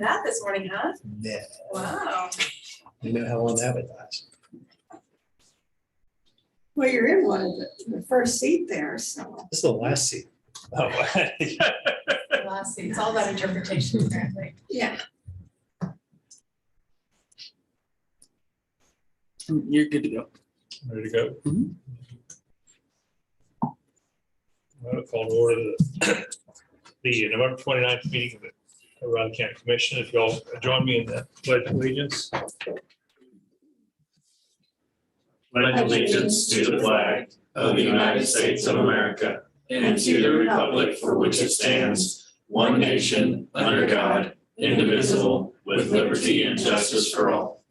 that this morning, huh? Yeah. Wow. You know how long that would last. Well, you're in one of the first seat there, so. This is the last seat. Oh, Last thing, it's all about interpretation, apparently. Yeah. You're good to go. ready to go? Mhm. Well, call to order the November 29th meeting of the Riley County Commission. If y'all join me in the pledge of allegiance. Pledge allegiance to the flag of the United States of America and to the republic for which it stands, one nation, under God, indivisible, with liberty and justice for all.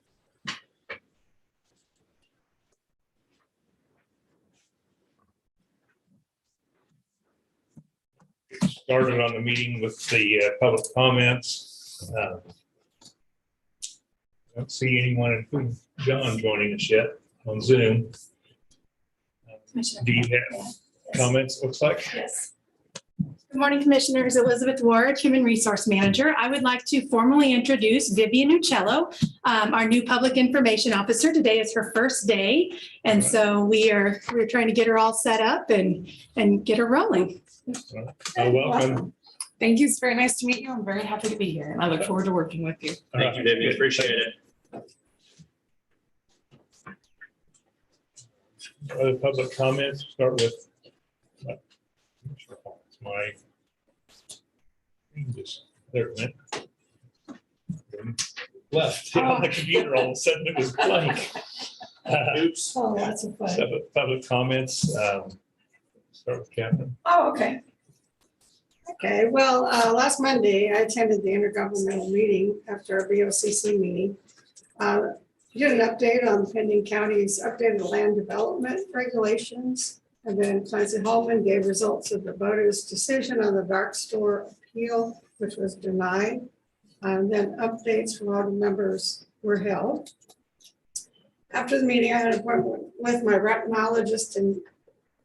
Started on the meeting with the public comments. I don't see anyone, including John, joining us yet on Zoom. Commissioner. Do you have comments, looks like? Yes. Good morning, Commissioners. Elizabeth Ward, Human Resource Manager. I would like to formally introduce Vivian Uccello, our new Public Information Officer. Today is her first day, and so we're trying to get her all set up and get her rolling. Welcome. Thank you. It's very nice to meet you. I'm very happy to be here and I look forward to working with you. Thank you, Vivian. Appreciate it. Other public comments, start with my, there it went. Left on the computer, all of a sudden it was blank. Oops. Oh, lots of fun. Public comments, start with Catherine. Oh, okay. Okay, well, last Monday, I attended the intergovernmental meeting after our BOCC meeting. Did an update on pending counties, updated land development regulations. And then Clancy Holman gave results of the voters' decision on the dark store appeal, which was denied. And then updates from all the members were held. After the meeting, I had an appointment with my retinologist in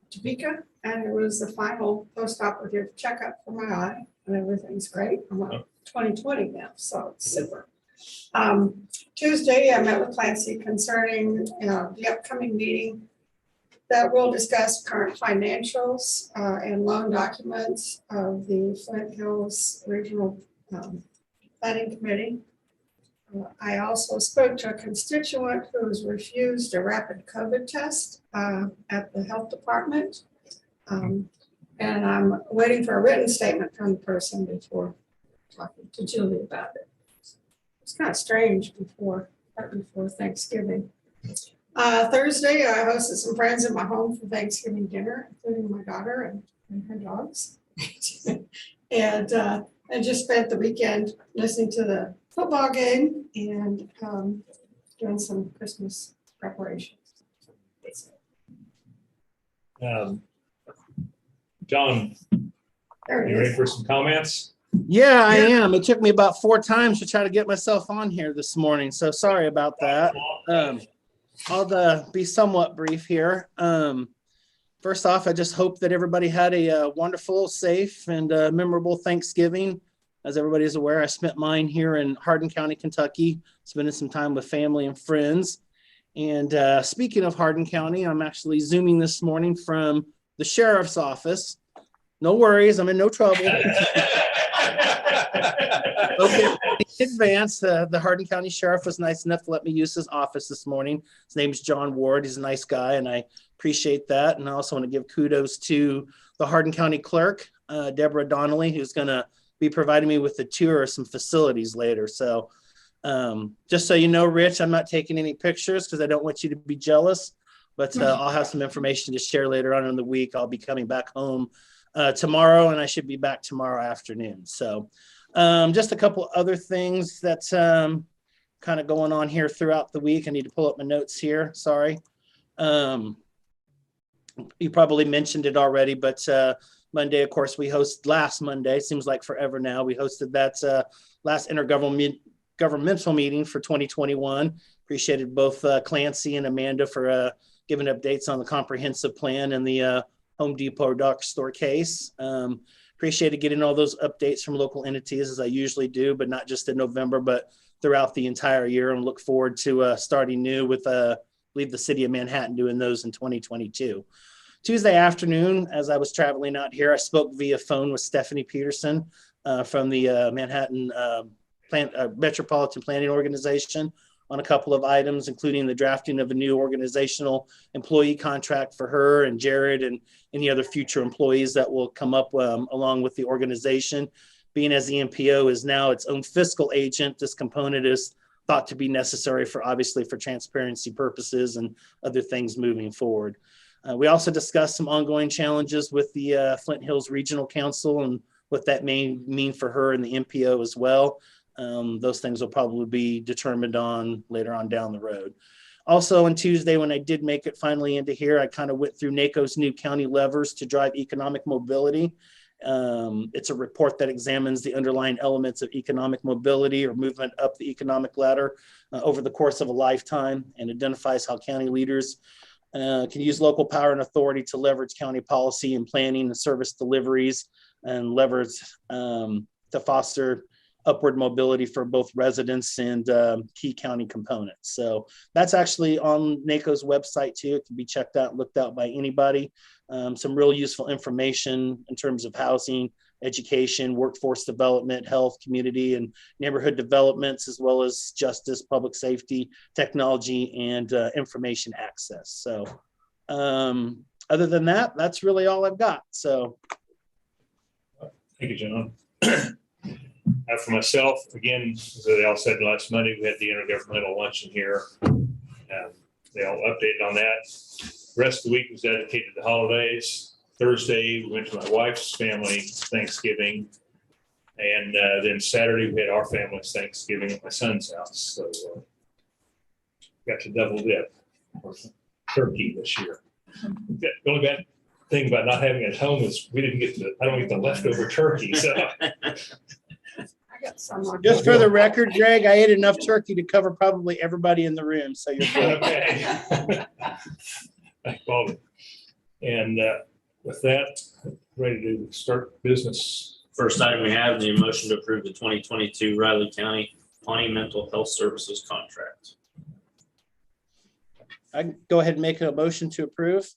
Topeka, and it was the final post-operative checkup for my eye, and everything's great. I'm on 20/20 now, so it's super. Tuesday, I met with Clancy concerning the upcoming meeting that will discuss current financials and loan documents of the Flint Hills Regional Planning Committee. I also spoke to a constituent who was refused a rapid COVID test at the health department. And I'm waiting for a written statement from the person before talking to Julie about it. It's kind of strange right before Thanksgiving. Thursday, I hosted some friends at my home for Thanksgiving dinner, including my daughter and her dogs. And I just spent the weekend listening to the football game and doing some Christmas preparations. John, There you it ready is. for some comments? Yeah, I am. It took me about 4 times to try to get myself on here this morning, so sorry about that. I'll be somewhat brief here. First off, I just hope that everybody had a wonderful, safe, and memorable Thanksgiving. As everybody is aware, I spent mine here in Hardin County, Kentucky, spending some time with family and friends. And speaking of Hardin County, I'm actually Zooming this morning from the sheriff's office. No worries, I'm in no trouble. Okay, in advance, the Hardin County Sheriff was nice enough to let me use his office this morning. His name's John Ward. He's a nice guy, and I appreciate that. And I also want to give kudos to the Hardin County Clerk, Deborah Donnelly, who's going to be providing me with a tour of some facilities later. So just so you know, Rich, I'm not taking any pictures because I don't want you to be jealous, but I'll have some information to share later on in the week. I'll be coming back home tomorrow, and I should be back tomorrow afternoon. So just a couple other things that's kind of going on here throughout the week. I need to pull up my notes here. Sorry. You probably mentioned it already, but Monday, of course, last Monday, seems like forever now, we hosted that last intergovernmental meeting for 2021. Appreciated both Clancy and Amanda for giving updates on the comprehensive plan and the Home Depot dark store case. appreciated getting all those updates from local entities as I usually do, but not just in November, but throughout the entire year, and look forward to starting new with, I believe, the city of Manhattan doing those in 2022. Tuesday afternoon, as I was traveling out here, I spoke via phone with Stephanie Peterson from the Manhattan Metropolitan Planning Organization on a couple of items, including the drafting of a new organizational employee contract for her and Jared and any other future employees that will come up along with the organization. Being as the MPO is now its own fiscal agent, this component is thought to be necessary for, obviously, for transparency purposes and other things moving forward. We also discussed some ongoing challenges with the Flint Hills Regional Council and what that may mean for her and the MPO as well. Those things will probably be determined on later on down the road. Also on Tuesday, when I did make it finally into here, I kind of went through NACO's new county levers to drive economic mobility. It's a report that examines the underlying elements of economic mobility or movement up the economic ladder over the course of a lifetime, and identifies how county leaders can use local power and authority to leverage county policy and planning and service deliveries, and leverage to foster upward mobility for both residents and key county components. So that's actually on NACO's website too. It can be checked out and looked out by anybody. Some real useful information in terms of housing, education, workforce development, health, community and neighborhood developments, as well as justice, public safety, technology, and information access. So other than that, that's really all I've got. So. Thank you, John. For myself, again, as they all said last Monday, we had the Intergovernmental Luncheon here. They all updated on that. The rest of the week was dedicated to holidays. Thursday, we went to my wife's family Thanksgiving. And then Saturday, we had our family's Thanksgiving at my son's house. So got to double dip for turkey this year. The only bad thing about not having it at home is we didn't get I don't get the leftover turkey. So I got some. Just for the record, Greg, I ate enough turkey to cover probably everybody in the room. So you're good. okay. Well, and with that, ready to start business. First item we have the motion to approve the 2022 Riley County Pawnee Mental Health Services contract. I can go ahead and make a motion to approve.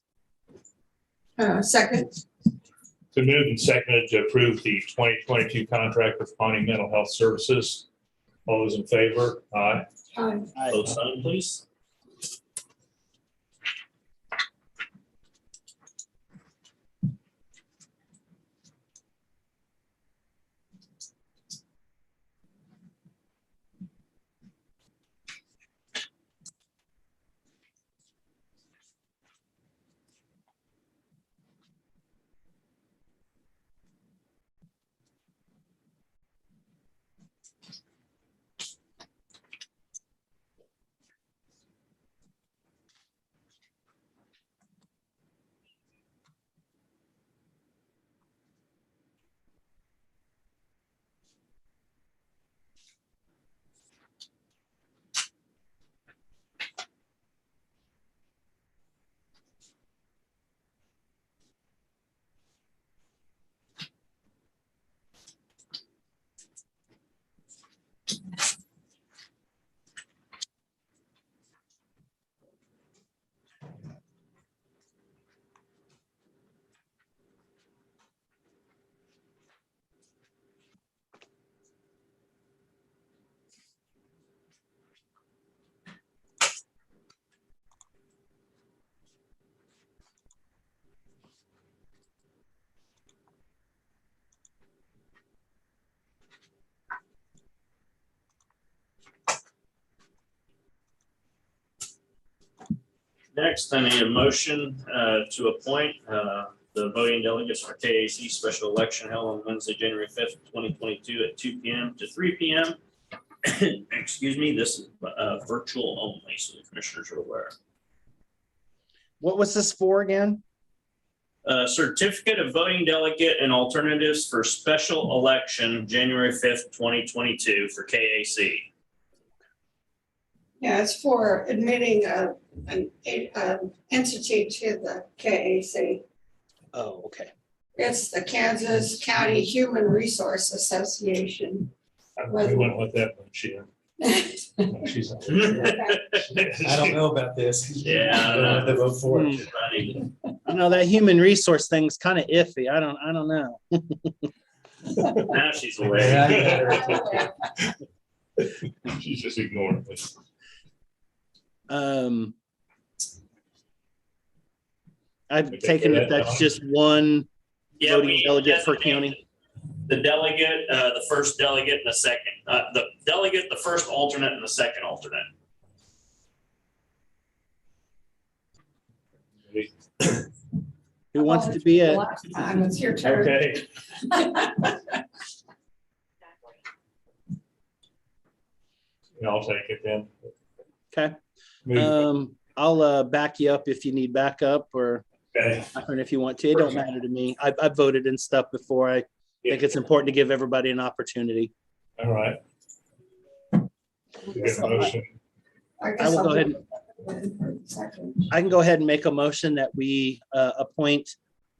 Second. So moved and seconded to approve the 2022 contract with Pawnee Mental Health Services. All those in favor? Aye. Aye. Vote sign, please. Next, I need a motion to appoint the voting delegates for KAC special election held on Wednesday, January 5th, 2022 at 2 p.m. to 3 p.m. Excuse me, this is virtual only, so the commissioners are aware. What was this for again? Certificate of voting delegate and alternatives for special election, January 5th, 2022 for KAC. Yeah, it's for admitting an entity to the KAC. Oh, okay. It's the Kansas County Human Resource Association. We went with that one, she. She's. I don't know about this. Yeah, I I don't don't have to know. vote for it. Running. I know that human resource thing's kind of iffy. I don't know. Now she's Yeah, away. I got her. She's just ignoring me. I've taken it that's just one Yeah, voting we delegate per designated county. the delegate, the first delegate and the second, the delegate, the first alternate and the second alternate. Who wants to be it? Last time, it's your turn. Okay. I'll take it then. Okay. Move. I'll back you up if you need backup or Okay. if you want to. It don't matter to me. I've voted and stuff before. I think it's important to give everybody an opportunity. All right. Good motion. I will go ahead. I can go ahead and make a motion that we appoint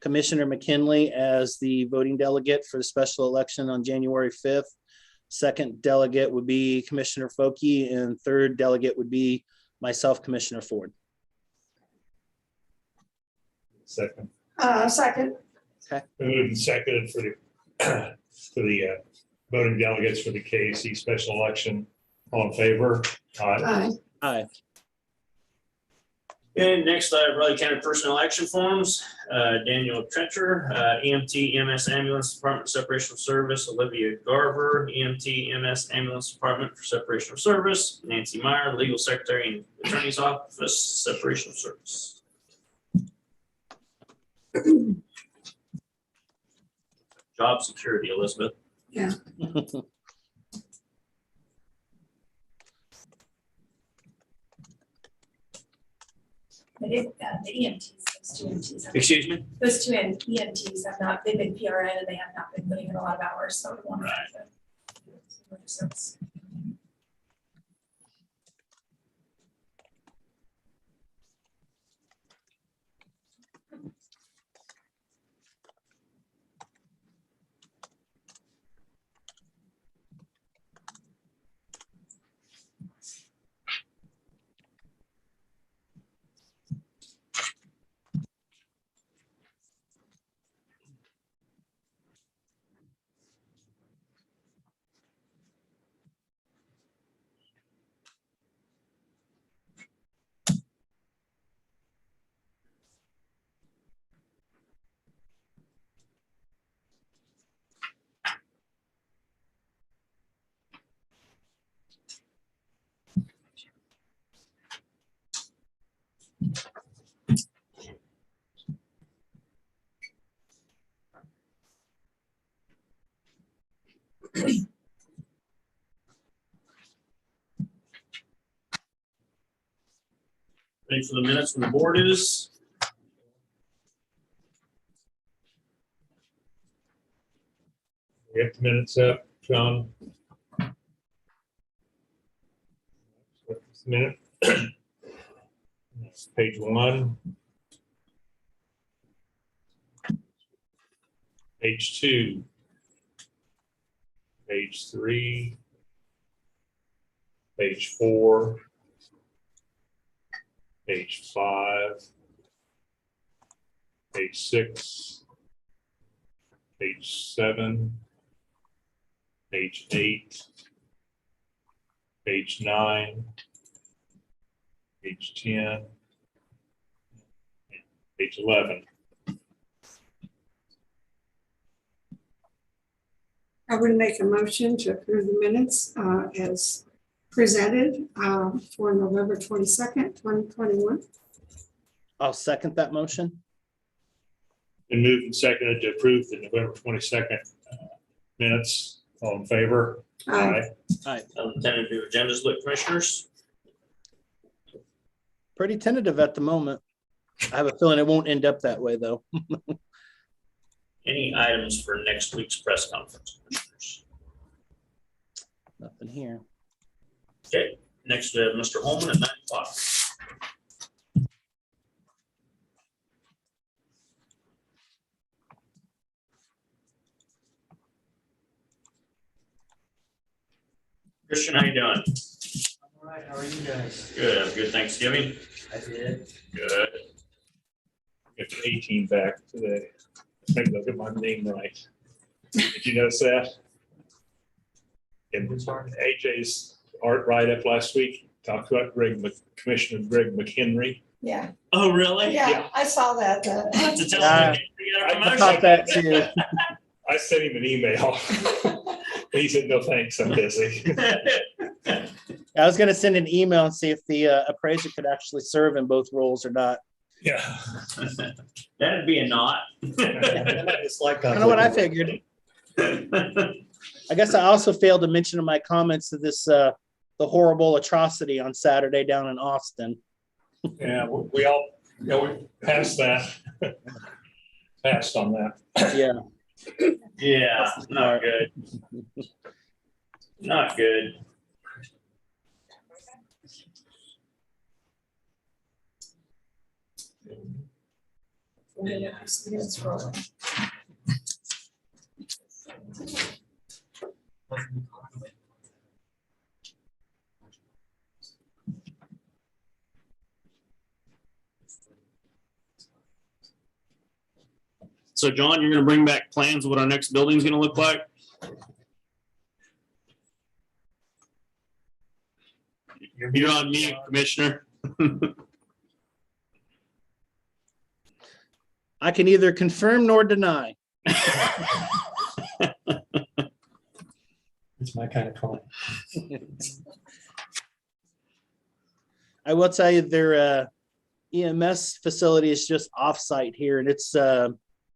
Commissioner McKinley as the voting delegate for the special election on January 5th. Second delegate would be Commissioner Foki, and third delegate would be myself, Commissioner Ford. Second. Second. Moved and seconded for the voting delegates for the KAC special election. All in favor? Aye. Aye. Aye. And next, I have Raleigh County Personnel Action Forms, Daniel Trencher, EMT EMS Ambulance Department Separation of Service, Olivia Garver, EMT EMS Ambulance Department for Separation of Service, Nancy Meyer, Legal Secretary and Attorney's Office, Separation of Service. Job security, Elizabeth. Yeah. The EMTs, those two EMTs. Excuse me? Those two EMTs have not, they've been PRN and they have not been putting in a lot of hours, so we want to. Ready for the minutes from the board is? We have the minutes up, John. Minute. Page 1. Page 2. Page 3. Page 4. Page 5. Page 6. Page 7. Page 8. Page 9. Page 10. Page 11. I would make a motion to approve the minutes as presented for November 22nd, 2021. I'll second that motion. Been moved and seconded to approve the November 22nd minutes. All in favor? Aye. Tentative agendas, look, commissioners. Pretty tentative at the moment. I have a feeling it won't end up that way, though. Any items for next week's press conference, commissioners? Nothing here. Okay, next we have Mr. Holman at 9 o'clock. Christian, how you doing? All right, how are you guys? Good. Have a good Thanksgiving. I did. Good. Get the 18 back today. Maybe I'll get my name right. Did you notice that? And AJ's art write-up last week talked about Commissioner Greg McHenry. Yeah, Oh, really? yeah, I saw that. I have to tell Yeah. him we got a I promotion. thought that too. I sent him an email. He said, no, thanks, I'm busy. I was gonna send an email and see if the appraiser could actually serve in both roles or not. Yeah. That'd be a knot. It's like. Kind of what I figured. I guess I also failed to mention in my comments to this, the horrible atrocity on Saturday down in Austin. Yeah, we all, we passed that. Passed on that. Yeah. Yeah, not good. Not good. So John, you're gonna bring back plans of what our next building's gonna look like? You're on mute, Commissioner. I can neither confirm nor deny. It's my kind of client. I will tell you their EMS facility is just off-site here and it's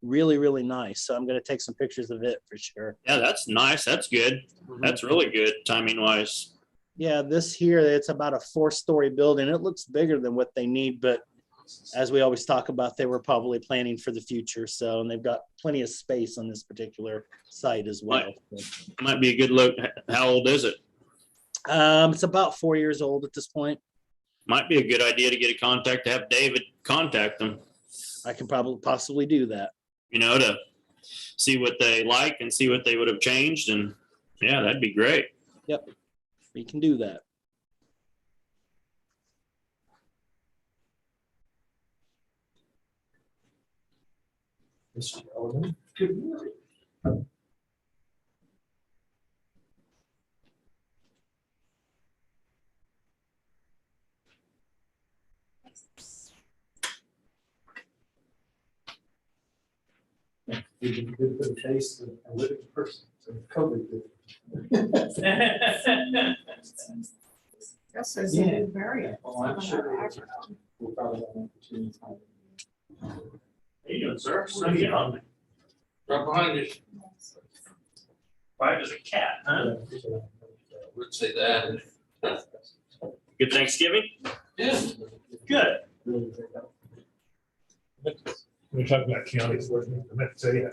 really, really nice. So I'm gonna take some pictures of it for sure. Yeah, that's nice. That's good. That's really good timing wise. Yeah, this here, it's about a 4-story building. It looks bigger than what they need, but as we always talk about, they were probably planning for the future. So, and they've got plenty of space on this particular site as well. Might be a good look. How old is it? It's about 4 years old at this point. Might be a good idea to get a contact to have David contact them, I can probably possibly do that. you know, to see what they like and see what they would have changed. And yeah, that'd be great. Yep, we can do that. Mr. Elderman. Good morning. You can good for the face and a living person, so COVID did. Guess there's a new variant. Oh, I'm sure. We'll probably have an opportunity to find it. How you doing, sir? So you on me. Right behind you. Quiet as a cat, huh? Would say that. Good Thanksgiving? Yeah. Good. We talk about counties working, I meant to tell you,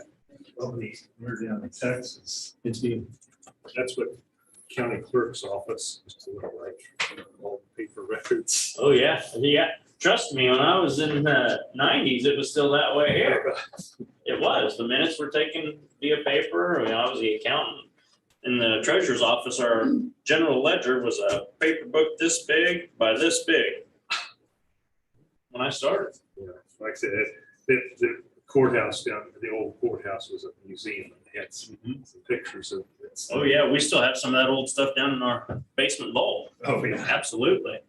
we're down in Texas. It's being. That's what county clerk's office is to look like, all paper records. Oh, yeah. Yeah. Trust me, when I was in the 90s, it was still that way here. It was. The minutes were taken via paper. I mean, I was the accountant. In the treasurer's office, our general ledger was a paper book this big by this big when I started. Yeah, like I said, the courthouse down, the old courthouse was a museum. And they had some pictures of it. Oh, yeah. We still have some of that old stuff down in our basement vault. Oh, yeah. Absolutely.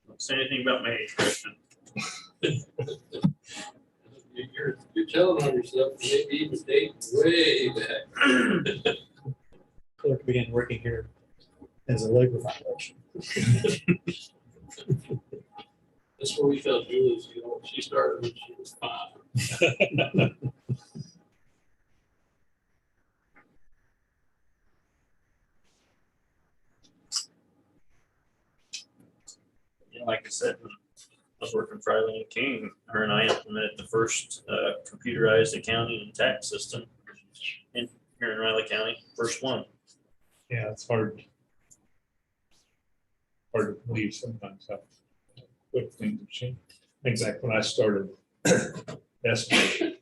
Don't say anything about my age, Christian. You're telling on yourself, maybe even dating way back. Clerk began working here as a labor violation. That's where we felt Julie's, you know, she started when she was 5. Yeah, like I said, when I was working for Eileen King, her and I implemented the first computerized accounting and tax system here in Riley County, first one. Yeah, it's hard to believe sometimes how quick things have changed. Things like when I started estimating,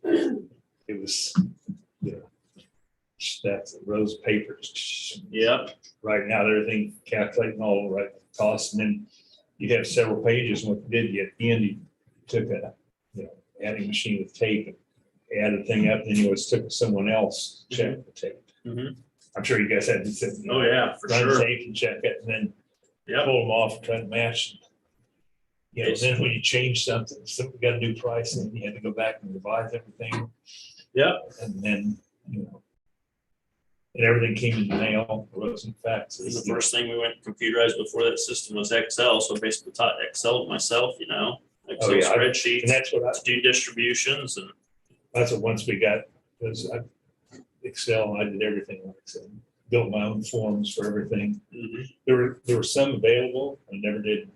it was, you know, That's rows of papers. Yep. Writing out everything, calculating all the right costs, and then you have several pages. And what you did, at the end, you took a, adding machine with tape and added the thing up, and then you always took someone else, check the tape. Mhm. I'm sure you guys had to sit. Oh, yeah, for Run the sure. tape and check it, and then Yep. pull them off and try to match. Then when you change something, something got a new price, and you had to go back and revise everything. Yep. And then, and everything came in the mail, it wasn't faxes. The first thing we went computerized before that system was Excel. So basically taught Excel to myself, Excel yeah. spreadsheets And that's what to do distributions and that's what once we got, was Excel, I did everything on Excel. Built my own forms for everything. There were some available, I never did.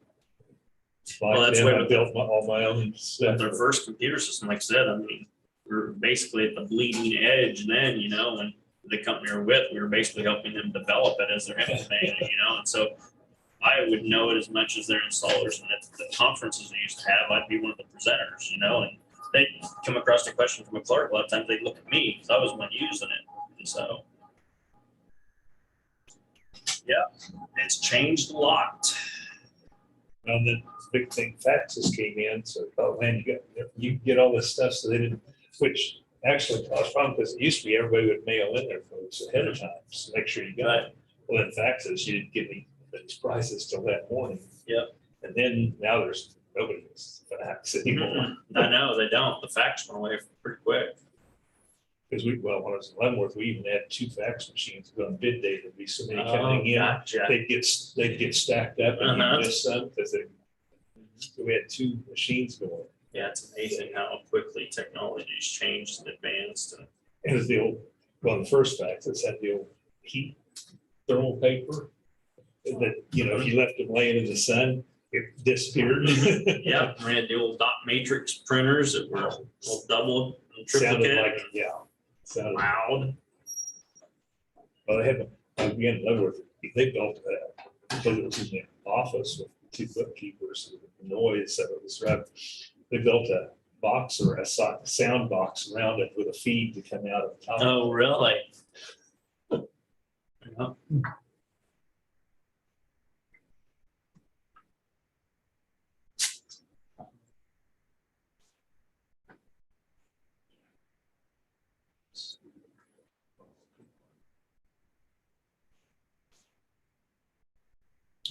Well, that's Then why I with built all my own stuff. their first computer system, like I said, I mean, we were basically at the bleeding edge then, when the company we were with, we were basically helping them develop it as they're implementing it, and so I would know it as much as their installers, and at the conferences they used to have, I'd be one of the presenters, and they'd come across a question from a clerk, a lot of times they'd look at me, because I was the one using it, and so. Yeah, it's changed a lot. And then big thing, faxes came in, so, oh man, you get all this stuff, so they didn't, which actually caused problem, because it used to be everybody would mail in their votes ahead of time, to make sure you got it. Well, then faxes, you didn't get any those prices till that morning. Yep. And then now there's nobody gets fax anymore. I know, they don't, the fax went away pretty quick. Because when I was in Leavenworth, we even had 2 fax machines, but on bid day, there'd be so many coming in. Gotcha. They'd get stacked up and you miss some, because we had 2 machines going. Yeah, it's amazing how quickly technology's changed and advanced. And It was the old, the first fax, it's had the old heat thermal paper. That, if you left them laying in the sun, it disappeared. yeah, we had the old dot matrix printers that were all double and Sounded triplicate. like, sounded Loud. Well, they had, we ended up with, they built that, because it was in the office with 2 bookkeepers, the noise, so it was right. They built a box or a sound box around it with a feed to come out of the top. Oh, really? Yeah.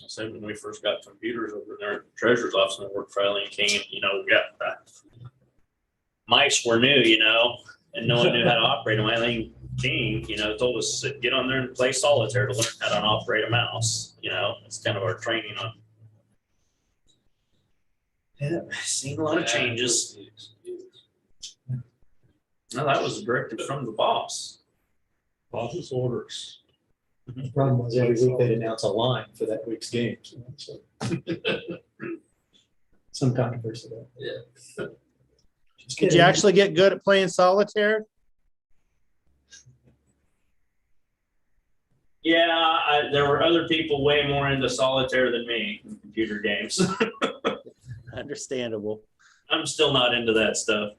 So when we first got computers over there at the treasurer's office and I worked for Eileen King, we got mice were new, and no one knew how to operate them. Eileen King, told us to get on there and play solitaire to learn how to operate a mouse. It's kind of our training on. Yeah, seen a lot of changes. No, that was a directive from the boss. Boss's orders. The problem was every week they'd announce a line for that week's game. So some controversy there. Yeah. Did you actually get good at playing solitaire? Yeah, there were other people way more into solitaire than me in computer games. Understandable. I'm still not into that stuff.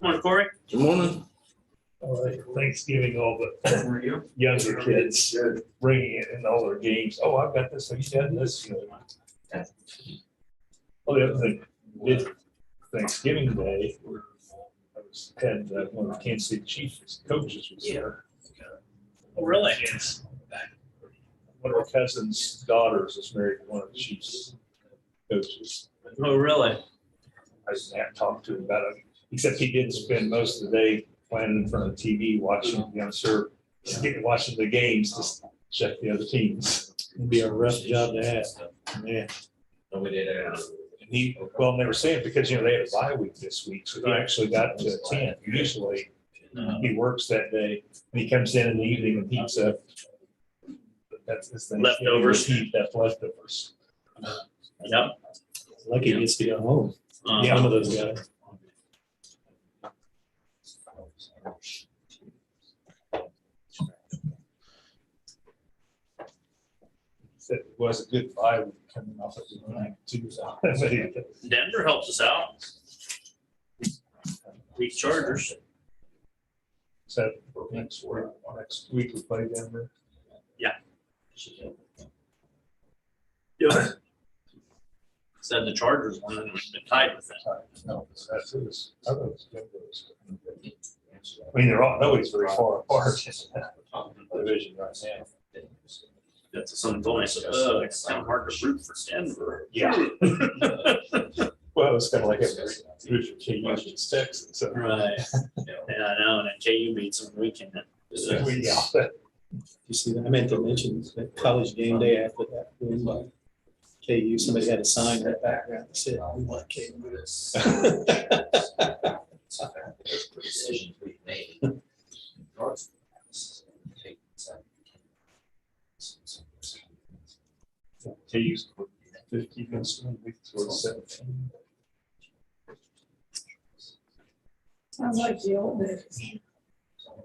Morning, Corey. Good morning. All right, Thanksgiving, all the younger kids bringing it in all their games. Oh, I've got this, you got this. Oh, the other thing, did Thanksgiving Day, had one of the Kansas City Chiefs coaches was there. Oh, really? Yes. One of our cousin's daughters is married to one of the Chiefs coaches. Oh, really? I just have to talk to him about it, except he did spend most of the day playing in front of the TV watching, watching the games to check the other teams. It'd be a rough job to have. Yeah. No, we did. And they were saying because, they had a bye week this week, so he actually got to attend. Usually he works that day and he comes in the evening and heats up. That's his thing. Leftovers. Heat that leftovers. Yep. Lucky he gets to go home. Yeah. Some of those guys. it was a good buy coming off of the 92. Denver helps us out. Weak Chargers. So next week we play Denver. Said the Chargers won and been tied with them. No, that's his. I thought it was Denver's. I mean, they're all, nobody's very far apart. Division right now. That's something told me. I said, oh, it's kind of hard to root for Denver. Yeah. Well, it's kind of like a root for KU against Texas. So. Right. Yeah, I know. And then KU beats them weekend. Yeah. You see that? I meant to mention that college game day after that win by KU, somebody had a sign in the background that said, "We want KU." Decisions we've made. KU scored 50 against them, we scored 17. Sounds like the old days.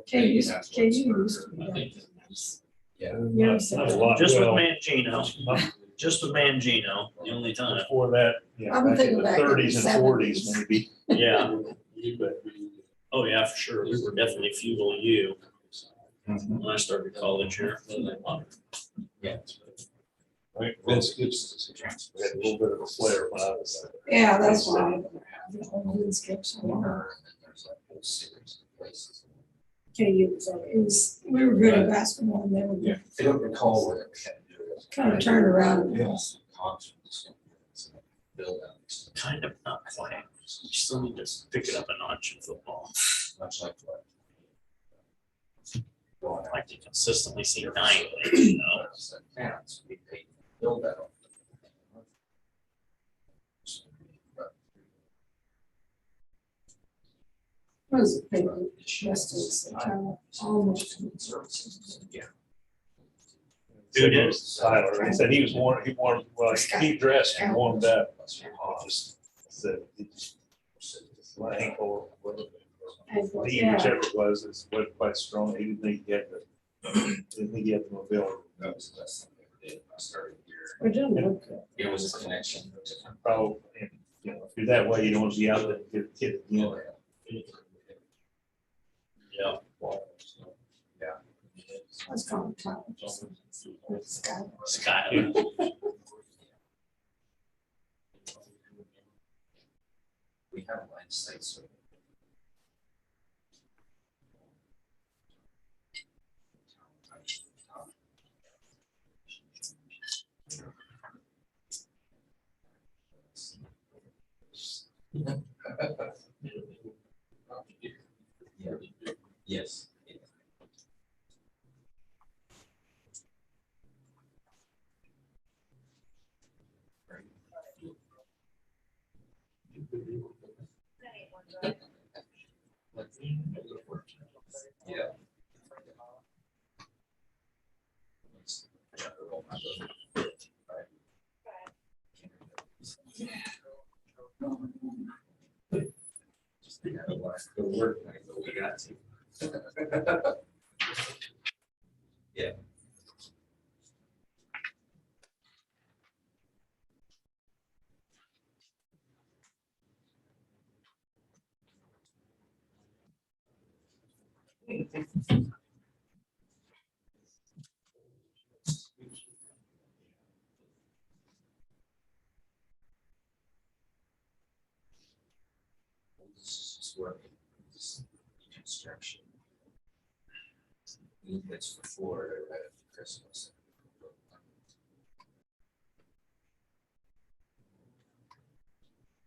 KU used to be like this. Yeah. You know, so- Not a lot. Just with Well, Mangino. not Just with Mangino, the only time. Before that, yeah, I'm back in thinking the back in the 30s and 40s 70s. maybe. Yeah. But Oh, yeah, for sure. We were definitely feudal U when I started college here. Yeah. Right, Vince Gibson had a little bit of a flair when I was there. Yeah, that's why. The old Vince Gibson, There's a whole series of places. KU, so it was, we were good at basketball and then we I don't recall whether we had to do it. kind of turned around. Build out. Kind of not quite. You still need to pick it up a notch in football. Much like what? I'd like to consistently see 9 wins, you know. Fans, we paid to build that. It was a big distance, almost. Yeah. Dude, it was- Tyler, he said he was warm, well, he dressed and warmed up. Just said, my ankle, knee, Yeah. whichever it was, wasn't quite strong. He didn't think he had the mobility. That was the best thing we did. I started here. We didn't look good. It was a connection. Probably, and, you know, if you're that way, you don't want to be out there and get a kid again. Yeah. Let's call him Tyler. Skyler. We have line of sight, so. Yeah. Yes. Yeah. Just think I want to go work, and I go, we got to. Yeah. This is just working, this construction. It's for Florida right after Christmas.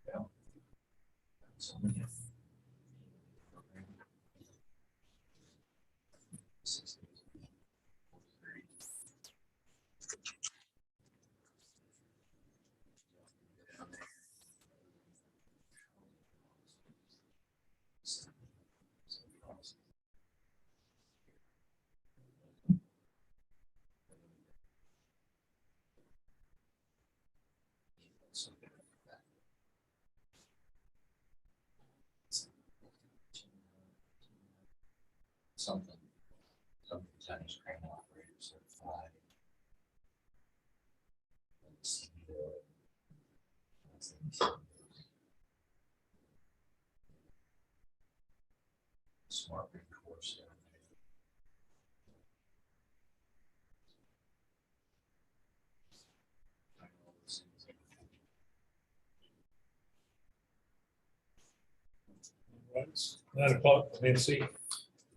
Yeah. So, yeah. Something Chinese crane operators certified. Smart big course. It's 9 o'clock, Nancy.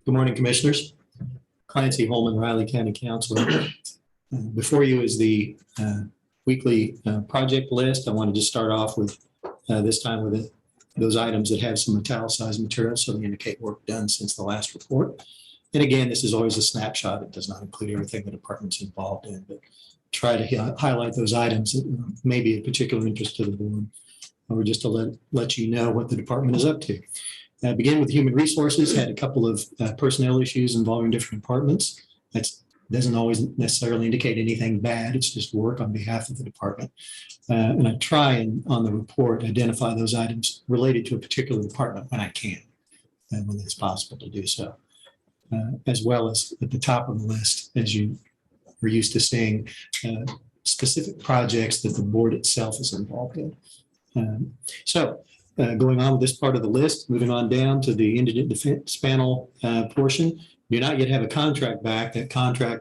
Good morning, Commissioners. Clancy Holman, Riley County Councilor. Before you is the weekly project list. I wanted to start off with this time with those items that have some italicized material, so they indicate work done since the last report. And again, this is always a snapshot. It does not include everything the department's involved in, but try to highlight those items that may be of particular interest to the board, or just to let you know what the department is up to. Begin with human resources, had a couple of personnel issues involving different departments. That doesn't always necessarily indicate anything bad. It's just work on behalf of the department. And I try and on the report identify those items related to a particular department when I can, and when it's possible to do so. As well as at the top of the list, as you are used to seeing, specific projects that the board itself is involved in. Going on with this part of the list, moving on down to the indigent defense panel portion. Do not yet have a contract back. That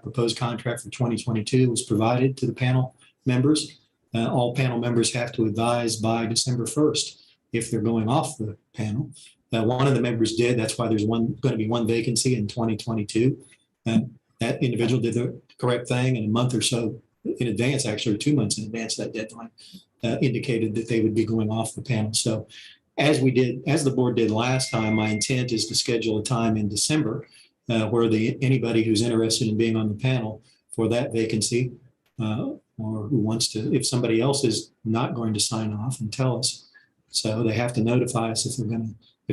proposed contract for 2022 was provided to the panel members. All panel members have to advise by December 1st if they're going off the panel. One of the members did. That's why there's going to be one vacancy in 2022. That individual did the correct thing, and a month or so in advance, actually 2 months in advance of that deadline, indicated that they would be going off the panel. So as the board did last time, my intent is to schedule a time in December where anybody who's interested in being on the panel for that vacancy, or who wants to, if somebody else is not going to sign off and tell us, so they have to notify us if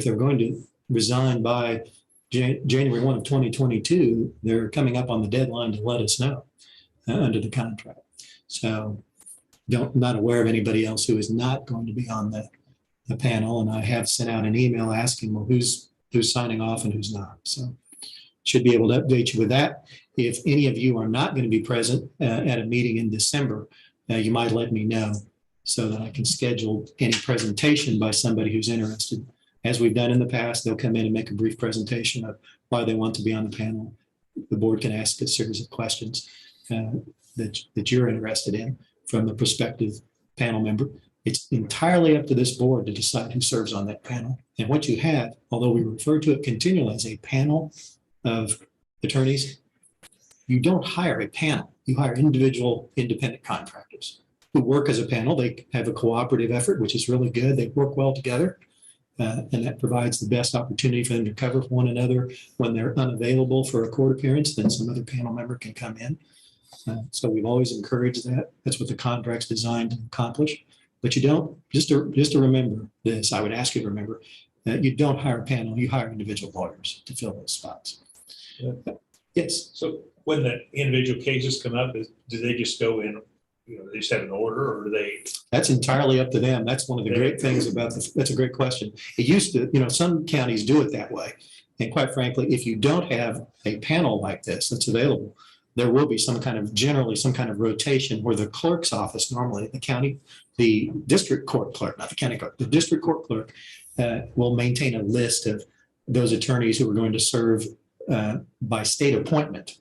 they're going to resign by January 1 of 2022, they're coming up on the deadline to let us know under the contract. So not aware of anybody else who is not going to be on the panel. And I have sent out an email asking, well, who's signing off and who's not. So should be able to update you with that. If any of you are not going to be present at a meeting in December, you might let me know so that I can schedule any presentation by somebody who's interested. As we've done in the past, they'll come in and make a brief presentation of why they want to be on the panel. The board can ask a series of questions that you're interested in from the prospective panel member. It's entirely up to this board to decide who serves on that panel. And what you have, although we refer to it continually as a panel of attorneys, you don't hire a panel. You hire individual independent contractors who work as a panel. They have a cooperative effort, which is really good. They work well together. And that provides the best opportunity for them to cover one another. When they're unavailable for a court appearance, then some other panel member can come in. So we've always encouraged that. That's what the contract's designed to accomplish. But you don't, just to remember this, I would ask you to remember that you don't hire a panel, you hire individual lawyers to fill those spots. Yes. So when the individual cases come up, do they just go in, they just have an order, or do they? That's entirely up to them. That's one of the great things about that's a great question. It used to, some counties do it that way. And quite frankly, if you don't have a panel like this that's available, there will be generally some kind of rotation where the clerk's office, normally the district court clerk, not the county clerk, the district court clerk will maintain a list of those attorneys who are going to serve by state appointment.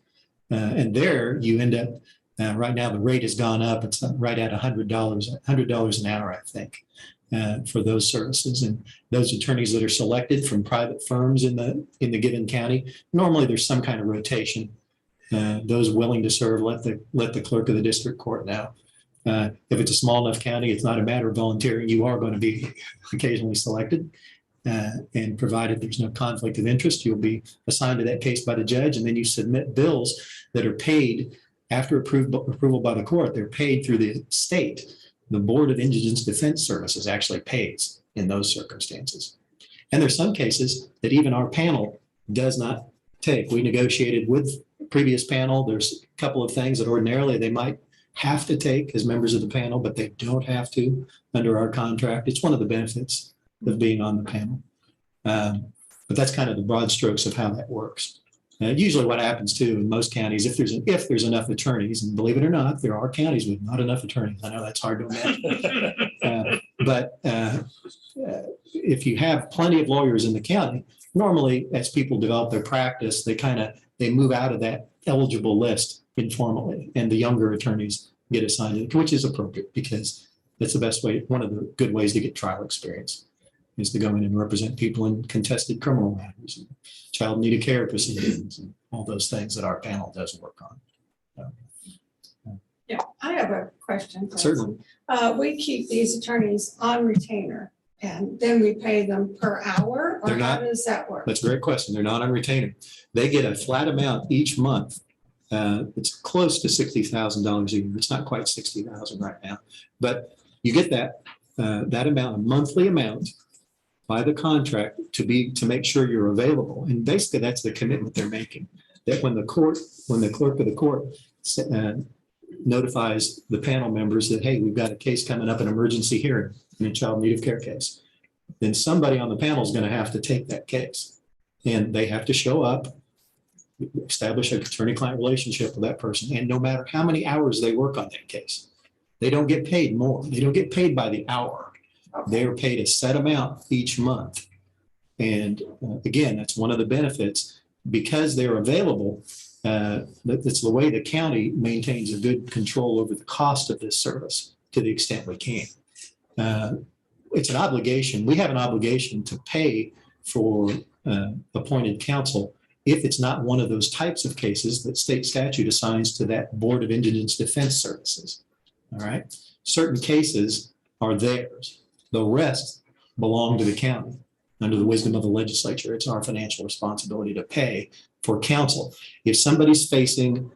And there you end up, right now the rate has gone up. It's right at $100 an hour, I think, for those services. And those attorneys that are selected from private firms in the given county, normally there's some kind of rotation. Those willing to serve, let the clerk of the district court know. If it's a small enough county, it's not a matter of volunteering. You are going to be occasionally selected. And provided there's no conflict of interest, you'll be assigned to that case by the judge, and then you submit bills that are paid after approval by the court. They're paid through the state. The Board of Indigent Defense Services actually pays in those circumstances. And there's some cases that even our panel does not take. We negotiated with previous panel. There's a couple of things that ordinarily they might have to take as members of the panel, but they don't have to under our contract. It's one of the benefits of being on the panel. But that's kind of the broad strokes of how that works. Usually what happens too in most counties, if there's enough attorneys, and believe it or not, there are counties with not enough attorneys. I know that's hard to imagine. But if you have plenty of lawyers in the county, normally as people develop their practice, they move out of that eligible list informally, and the younger attorneys get assigned to it, which is appropriate because that's the best way. One of the good ways to get trial experience is to go in and represent people in contested criminal matters, and child needed care proceedings, and all those things that our panel does work on. Yeah, I have a question. please. Certainly. We keep these attorneys on retainer and then we pay them per hour, or They're how not- does that work? That's a great question. They're not on retainer. They get a flat amount each month. It's close to $60,000 a year. It's not quite 60,000 right now, but you get that amount, a monthly amount by the contract to make sure you're available. And basically that's the commitment they're making, that when the clerk of the court notifies the panel members that, hey, we've got a case coming up, an emergency hearing in a child need of care case, then somebody on the panel is going to have to take that case, and they have to show up, establish an attorney-client relationship with that person. And no matter how many hours they work on that case, they don't get paid more. They don't get paid by the hour. They are paid a set amount each month. And again, that's one of the benefits because they're available. That's the way the county maintains a good control over the cost of this service to the extent we can. It's an obligation. We have an obligation to pay for appointed counsel if it's not one of those types of cases that state statute assigns to that Board of Indigent Defense Services. All right. Certain cases are theirs. The rest belong to the county. Under the wisdom of the legislature, it's our financial responsibility to pay for counsel. If somebody's facing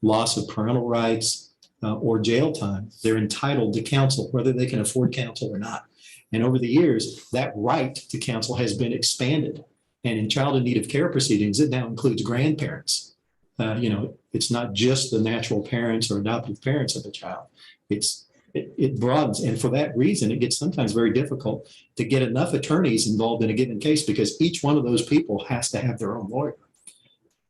loss of parental rights or jail time, they're entitled to counsel, whether they can afford counsel or not. And over the years, that right to counsel has been expanded. And in child in need of care proceedings, it now includes grandparents. It's not just the natural parents or adoptive parents of the child. It broadens. And for that reason, it gets sometimes very difficult to get enough attorneys involved in a given case because each one of those people has to have their own lawyer.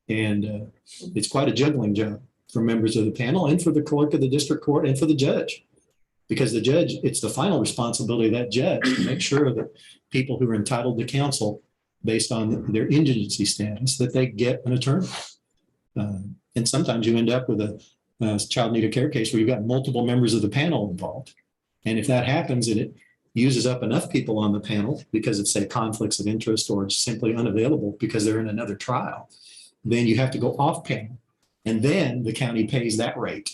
And it's quite a juggling job for members of the panel and for the clerk of the district court and for the judge. Because the judge, it's the final responsibility of that judge to make sure that people who are entitled to counsel based on their indigency status, that they get an attorney. And sometimes you end up with a child need of care case where you've got multiple members of the panel involved. And if that happens and it uses up enough people on the panel because of, say, conflicts of interest or it's simply unavailable because they're in another trial, then you have to go off panel. And then the county pays that rate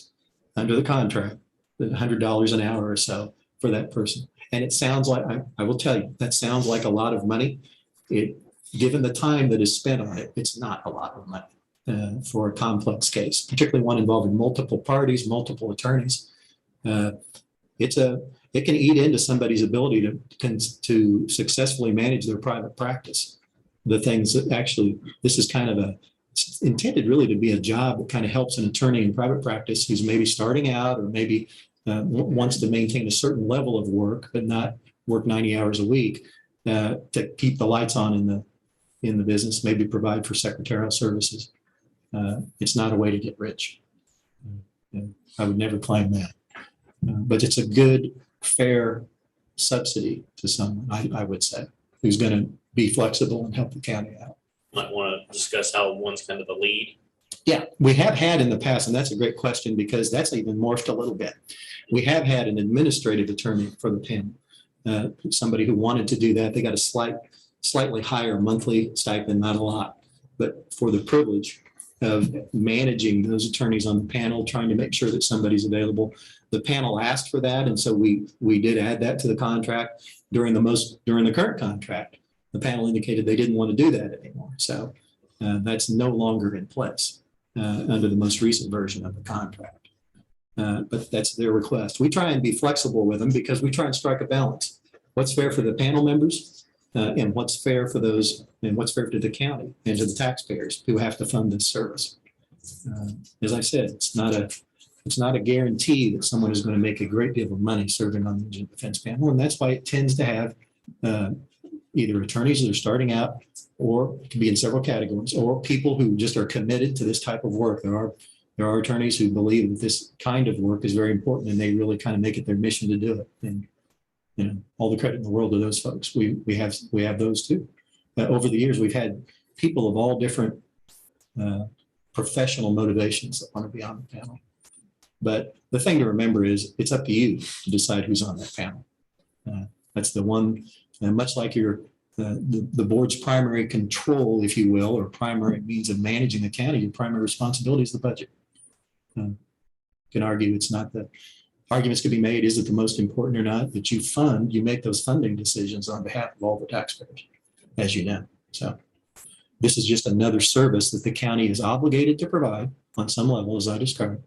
under the contract, the $100 an hour or so for that person. And it sounds like, I will tell you, that sounds like a lot of money. Given the time that is spent on it, it's not a lot of money. For a complex case, particularly one involving multiple parties, multiple attorneys. It can eat into somebody's ability to successfully manage their private practice. The things that actually, this is kind of it's intended really to be a job that kind of helps an attorney in private practice who's maybe starting out or maybe wants to maintain a certain level of work, but not work 90 hours a week to keep the lights on in the business, maybe provide for secretarial services. It's not a way to get rich. I would never claim that. But it's a good, fair subsidy to someone, I would say, who's going to be flexible and help the county out. Might want to discuss how one's kind of the lead. Yeah, we have had in the past, and that's a great question because that's even morphed a little bit. We have had an administrative attorney for the panel, somebody who wanted to do that. They got a slightly higher monthly stipend, not a lot, but for the privilege of managing those attorneys on the panel, trying to make sure that somebody's available. The panel asked for that, and so we did add that to the contract. During the current contract, the panel indicated they didn't want to do that anymore. So that's no longer in place under the most recent version of the contract. But that's their request. We try and be flexible with them because we try and strike a balance. What's fair for the panel members? And what's fair for those, and what's fair to the county and to the taxpayers who have to fund this service. As I said, it's not a guarantee that someone is going to make a great deal of money serving on the Indigent Defense Panel, and that's why it tends to have either attorneys that are starting out, or it can be in several categories, or people who just are committed to this type of work. There are attorneys who believe that this kind of work is very important, and they really kind of make it their mission to do it. And all the credit in the world to those folks. We have those too. Over the years, we've had people of all different professional motivations that want to be on the panel. But the thing to remember is it's up to you to decide who's on that panel. That's the one, much like the board's primary control, if you will, or primary means of managing the county, your primary responsibility is the budget. You can argue it's not the arguments could be made, is it the most important or not, but you make those funding decisions on behalf of all the taxpayers, as you know. So this is just another service that the county is obligated to provide on some level, as I described.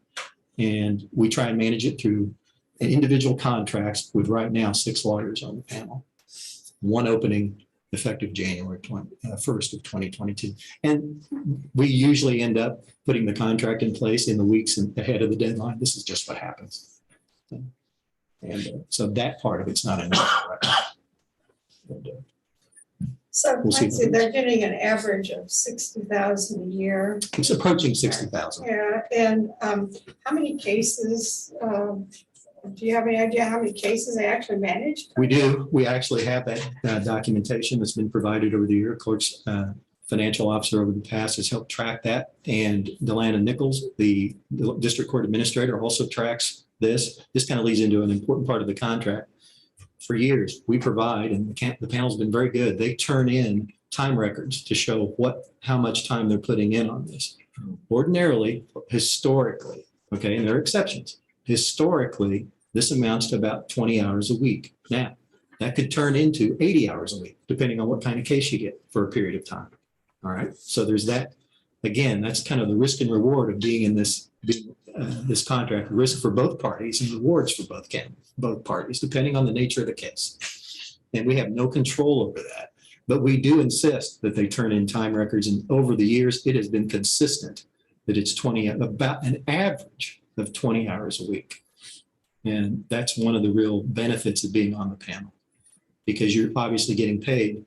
And we try and manage it through individual contracts with right now 6 lawyers on the panel, one opening effective January 1st of 2022. And we usually end up putting the contract in place in the weeks ahead of the deadline. This is just what happens. And so that part of it's not enough. So We'll see. Nancy, they're getting an average of 60,000 a year. It's approaching 60,000. Yeah, and how many cases, do you have any idea how many cases they actually managed? We do. We actually have that documentation that's been provided over the year. Clerk's financial officer over the past has helped track that. And Delana Nichols, the district court administrator, also tracks this. This kind of leads into an important part of the contract. For years, we provide, and the panel's been very good. They turn in time records to show how much time they're putting in on this. Ordinarily, historically, okay, and there are exceptions. Historically, this amounts to about 20 hours a week. Now, that could turn into 80 hours a week, depending on what kind of case you get for a period of time. All right, so there's that. Again, that's kind of the risk and reward of being in this contract. Risk for both parties and rewards for both parties, depending on the nature of the case. And we have no control over that. But we do insist that they turn in time records. And over the years, it has been consistent that it's about an average of 20 hours a week. And that's one of the real benefits of being on the panel, because you're obviously getting paid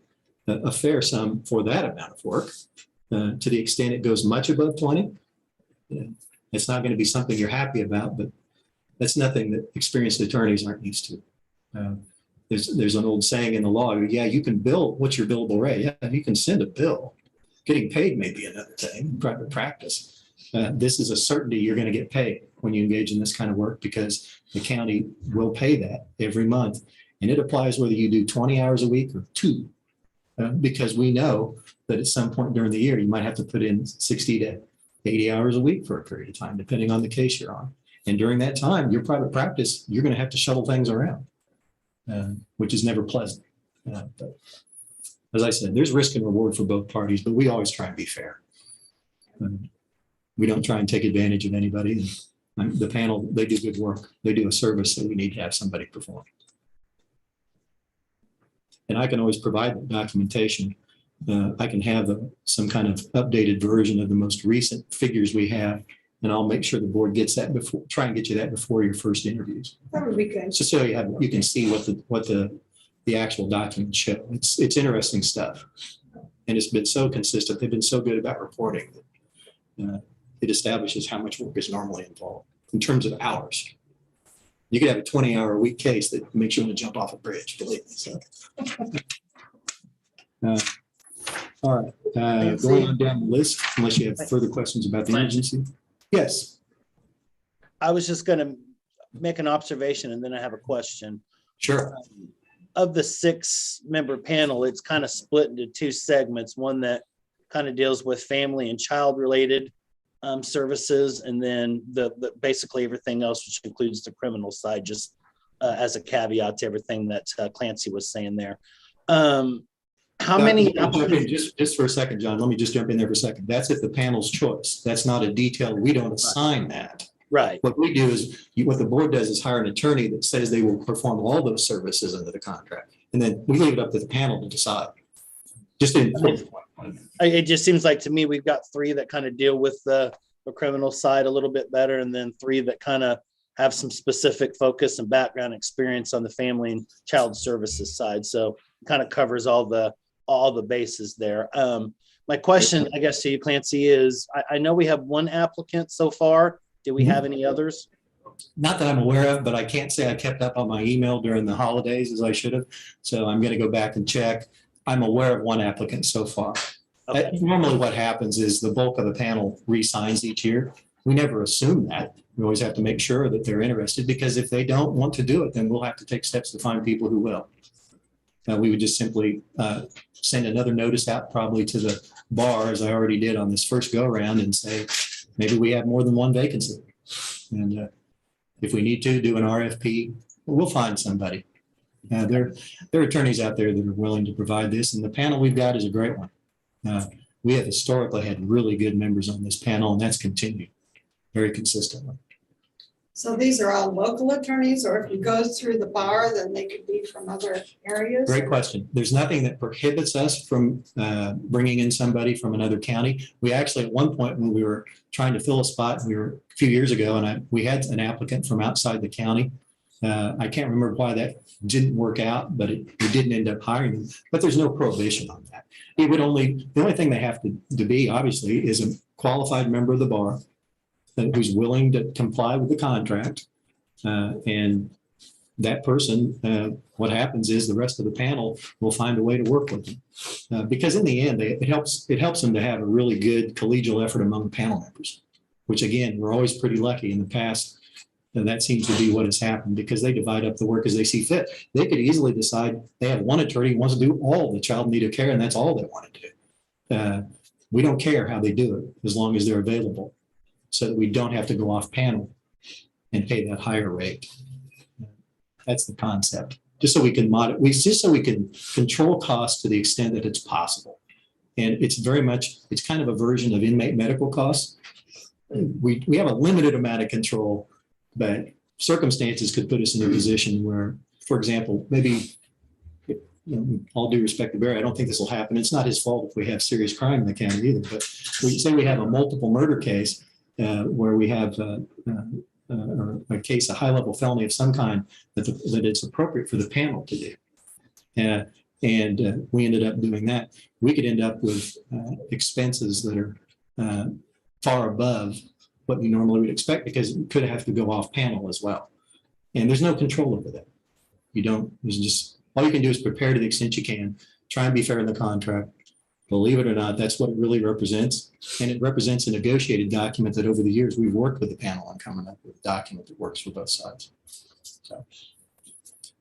a fair sum for that amount of work. To the extent it goes much above 20, it's not going to be something you're happy about, but that's nothing that experienced attorneys aren't used to. There's an old saying in the law, yeah, you can bill, what's your billable rate? Yeah, you can send a bill. Getting paid may be another thing in private practice. This is a certainty you're going to get paid when you engage in this kind of work, because the county will pay that every month. And it applies whether you do 20 hours a week or 2, because we know that at some point during the year, you might have to put in 60 to 80 hours a week for a period of time, depending on the case you're on. And during that time, your private practice, you're going to have to shuttle things around, which is never pleasant. But as I said, there's risk and reward for both parties, but we always try and be fair. We don't try and take advantage of anybody. And the panel, they do good work. They do a service that we need to have somebody perform. And I can always provide the documentation. I can have some kind of updated version of the most recent figures we have, and I'll make sure the board gets that try and get you that before your first interviews. That would be good. So you can see what the actual documents show. It's interesting stuff. And it's been so consistent. They've been so good about reporting that it establishes how much work is normally involved in terms of hours. You could have a 20-hour a week case that makes you want to jump off a bridge, believe me. So. All right, going on down the list, unless you have further questions about the agency. Yes. I was just going to make an observation and then I have a question. Sure. Of the 6-member panel, it's kind of split into 2 segments. One that kind of deals with family and child related services, and then the basically everything else, which includes the criminal side, just as a caveat to everything that Clancy was saying there. How many? Just for a second, John, let me just jump in there for a second. That's if the panel's choice. That's not a detail. We don't assign that. Right. What we do is, what the board does is hire an attorney that says they will perform all those services under the contract. And then we leave it up to the panel to decide. It just seems like to me, we've got 3 that kind of deal with the criminal side a little bit better, and then 3 that kind of have some specific focus and background experience on the family and child services side. So it kind of covers all the bases there. My question, I guess, to you, Clancy, is I know we have 1 applicant so far. Do we have any others? Not that I'm aware of, but I can't say I kept up on my email during the holidays as I should have. So I'm going to go back and check. I'm aware of one applicant so far. Okay. Normally what happens is the bulk of the panel re-signs each year. We never assume that. We always have to make sure that they're interested, because if they don't want to do it, then we'll have to take steps to find people who will. We would just simply send another notice out probably to the bar, as I already did on this first go around, and say, maybe we have more than one vacancy. And if we need to do an RFP, we'll find somebody. There are attorneys out there that are willing to provide this, and the panel we've got is a great one. We have historically had really good members on this panel, and that's continued very consistently. So these are all local attorneys, or if you go through the bar, then they could be from other areas? Great question. There's nothing that prohibits us from bringing in somebody from another county. We actually, at one point when we were trying to fill a spot, we were a few years ago, and we had an applicant from outside the county. I can't remember why that didn't work out, but we didn't end up hiring them. But there's no prohibition on that. It would only, the only thing they have to be, obviously, is a qualified member of the bar who's willing to comply with the contract. And that person, what happens is the rest of the panel will find a way to work with them. Because in the end, it helps them to have a really good collegial effort among panel members, which again, we're always pretty lucky in the past. And that seems to be what has happened, because they divide up the work as they see fit. They could easily decide they have one attorney who wants to do all the child in need of care, and that's all they want to do. We don't care how they do it as long as they're available, so that we don't have to go off panel and pay that higher rate. That's the concept. Just so we can control costs to the extent that it's possible. And it's very much, it's kind of a version of inmate medical costs. We have a limited amount of control, but circumstances could put us in a position where, for example, maybe, all due respect to Barry, I don't think this will happen. It's not his fault if we have serious crime in the county either, but we say we have a multiple murder case where we have a case, a high-level felony of some kind that it's appropriate for the panel to do. And we ended up doing that. We could end up with expenses that are far above what we normally would expect, because it could have to go off panel as well. And there's no control over that. There's just, all you can do is prepare to the extent you can, try and be fair in the contract. Believe it or not, that's what it really represents. And it represents a negotiated document that over the years we've worked with the panel on coming up with a document that works for both sides. So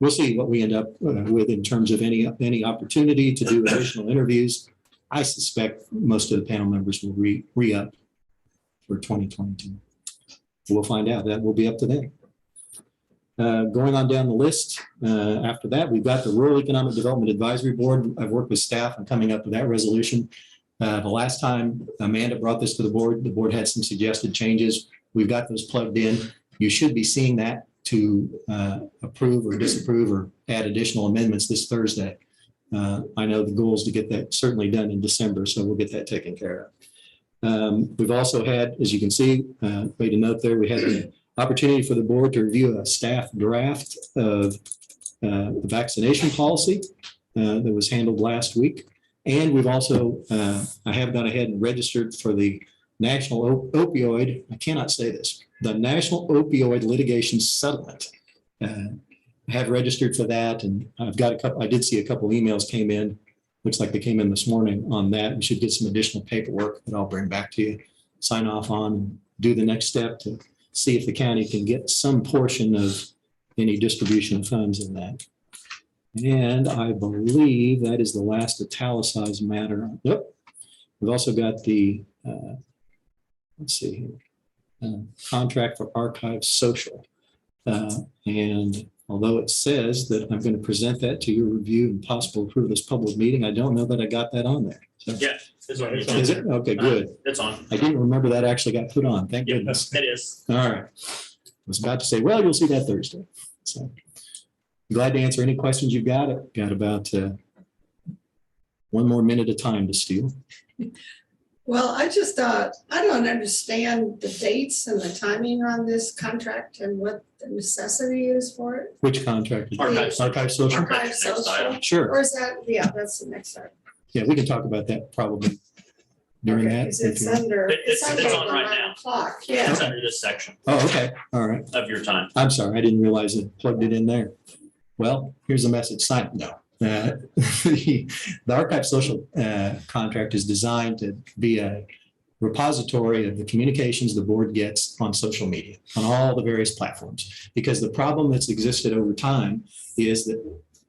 we'll see what we end up with in terms of any opportunity to do additional interviews. I suspect most of the panel members will re-up for 2022. We'll find out. That will be up to them. Going on down the list, after that, we've got the Rural Economic Development Advisory Board. I've worked with staff on coming up with that resolution. The last time Amanda brought this to the board had some suggested changes. We've got those plugged in. You should be seeing that to approve or disapprove or add additional amendments this Thursday. I know the goal is to get that certainly done in December, so we'll get that taken care of. We've also had, as you can see, made a note there, we had the opportunity for the board to review a staff draft of the vaccination policy that was handled last week. And we've also, I have gone ahead and registered for the National Opioid, I cannot say this, the National Opioid Litigation Settlement. I have registered for that, and I've got a couple, I did see a couple emails came in. Looks like they came in this morning on that. We should get some additional paperwork that I'll bring back to you, sign off on, and do the next step to see if the county can get some portion of any distribution of funds in that. And I believe that is the last italicized matter. Yep. We've also got the, let's see here, contract for Archive Social. And although it says that I'm going to present that to your review and possible approval of this public meeting, I don't know that I got that on there. So, Yeah, it's on. is it? Okay, good. It's on. I didn't remember that actually got put on. Thank goodness. It is. All right. I was about to say, well, you'll see that Thursday. So glad to answer any questions you've got. I've got about one more minute of time to steal. Well, I just, I don't understand the dates and the timing on this contract and what the necessity is for it. Which contract? Archive Social? Archive Next Social. item. Sure. Or is that, yeah, that's the next item. Yeah, we can talk about that probably during Okay, that? 'cause it's under. It's under on right now. 11 o'clock. It's Yeah. under this section Oh, okay, all right. of your time. I'm sorry, I didn't realize it plugged it in there. Well, here's a message sign. No. The archive social contract is designed to be a repository of the communications the board gets on social media, on all the various platforms. Because the problem that's existed over time is that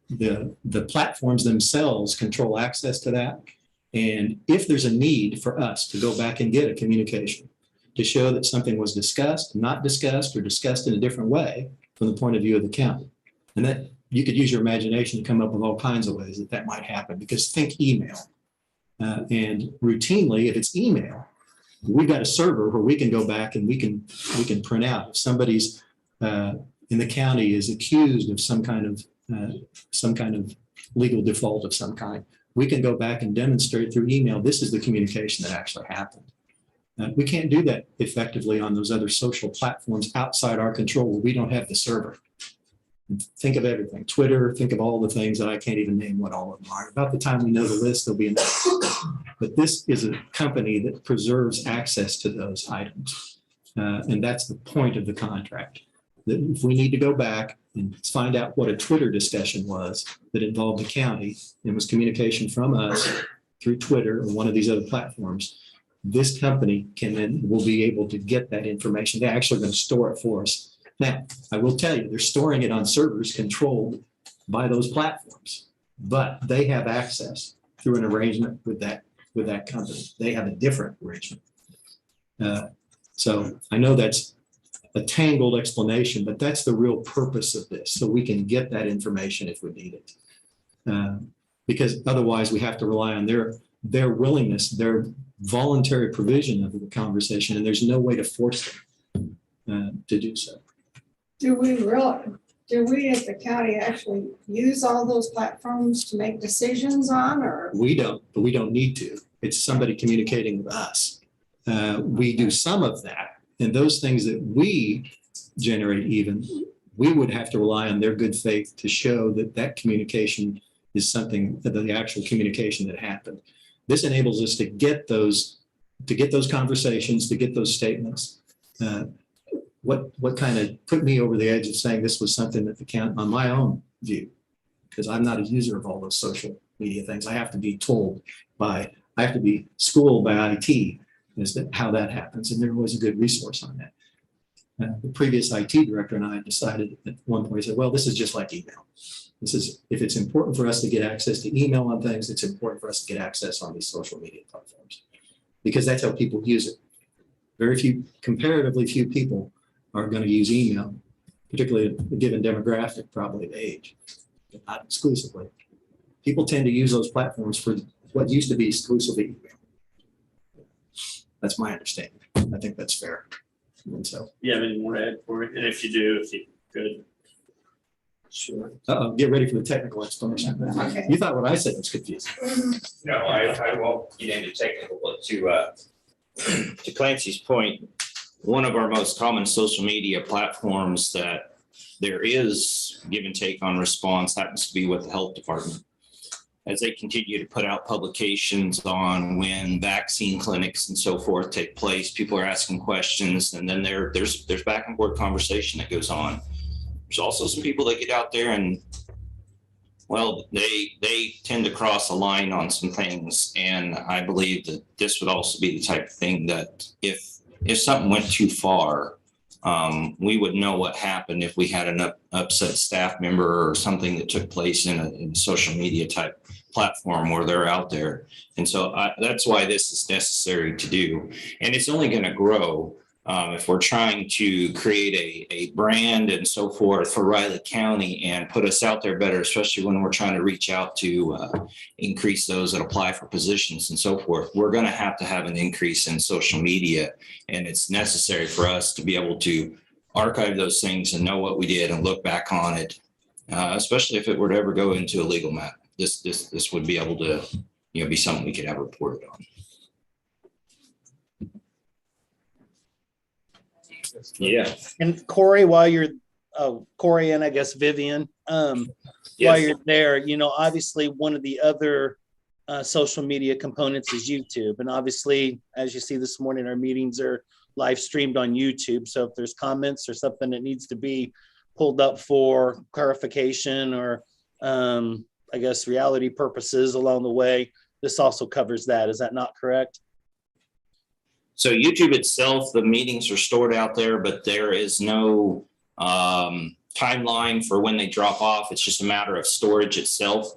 the platforms themselves control access to that. And if there's a need for us to go back and get a communication to show that something was discussed, not discussed, or discussed in a different way from the point of view of the county, and that you could use your imagination to come up with all kinds of ways that that might happen, because think email. And routinely, if it's email, we've got a server where we can go back and we can print out if somebody's in the county is accused of some kind of legal default of some kind. We can go back and demonstrate through email, this is the communication that actually happened. We can't do that effectively on those other social platforms outside our control where we don't have the server. Think of everything, Twitter, think of all the things that I can't even name what all of them are. About the time we know the list, they'll be in. But this is a company that preserves access to those items. And that's the point of the contract. That if we need to go back and find out what a Twitter discussion was that involved the county and was communication from us through Twitter or one of these other platforms, this company will be able to get that information. They're actually going to store it for us. Now, I will tell you, they're storing it on servers controlled by those platforms, but they have access through an arrangement with that company. They have a different arrangement. So I know that's a tangled explanation, but that's the real purpose of this, so we can get that information if we need it. Because otherwise we have to rely on their willingness, their voluntary provision of the conversation, and there's no way to force them to do so. Do we as the county actually use all those platforms to make decisions on, or? We don't, but we don't need to. It's somebody communicating with us. We do some of that, and those things that we generate we would have to rely on their good faith to show that communication is something, the actual communication that happened. This enables us to get those conversations, to get those statements. What kind of put me over the edge of saying this was something that the county, on my own view, because I'm not a user of all those social media things. I have to be schooled by IT as to how that happens. And there was a good resource on that. The previous IT director and I decided at one point, said, well, this is just like email. If it's important for us to get access to email on things, it's important for us to get access on these social media platforms, because that's how people use it. Comparatively few people are going to use email, particularly a given demographic, probably of age, but not exclusively. People tend to use those platforms for what used to be exclusively email. That's my understanding. I think that's fair. And so, You have any more to add for it? And if you do, if you could. Sure. get ready for the technical explanation. Okay. You thought what I said was confusing. No, I won't get into technical, but to Clancy's point, one of our most common social media platforms that there is give and take on response happens to be with the health department. As they continue to put out publications on when vaccine clinics and so forth take place, people are asking questions, and then there's back and forth conversation that goes on. There's also some people that get out there and, well, they tend to cross a line on some things. And I believe that this would also be the type of thing that if something went too far, we would know what happened if we had an upset staff member or something that took place in a social media type platform where they're out there. And so that's why this is necessary to do. And it's only going to grow if we're trying to create a brand and so forth for Riley County and put us out there better, especially when we're trying to reach out to increase those that apply for positions and so forth. We're going to have an increase in social media, and it's necessary for us to be able to archive those things and know what we did and look back on it, especially if it were to ever go into a legal matter. This would be able to, be something we could have reported on. Yeah. And Corey, Corey and I guess Vivian, while you're there, obviously one of the other social media components is YouTube. And obviously, as you see this morning, our meetings are live streamed on YouTube. So if there's comments or something that needs to be pulled up for clarification or I guess reality purposes along the way, this also covers that. Is that not correct? So YouTube itself, the meetings are stored out there, but there is no timeline for when they drop off. It's just a matter of storage itself.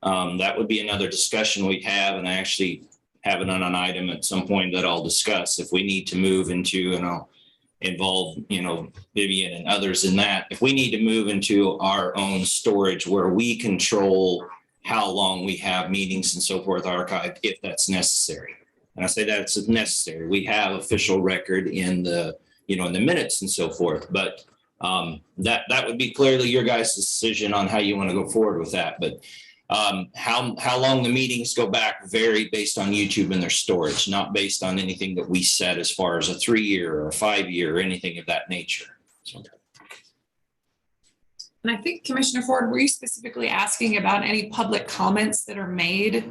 That would be another discussion we'd have, and I actually have it on an item at some point that I'll discuss if we need to move into, and I'll involve, Vivian and others in that. If we need to move into our own storage where we control how long we have meetings and so forth archived, if that's necessary. And I say that's necessary. We have official record in the, in the minutes and so forth, but that would be clearly your guys' decision on how you want to go forward with that. But how long the meetings go back vary based on YouTube and their storage, not based on anything that we set as far as a 3-year or a 5-year or anything of that nature. So. And I think Commissioner Ford, were you specifically asking about any public comments that are made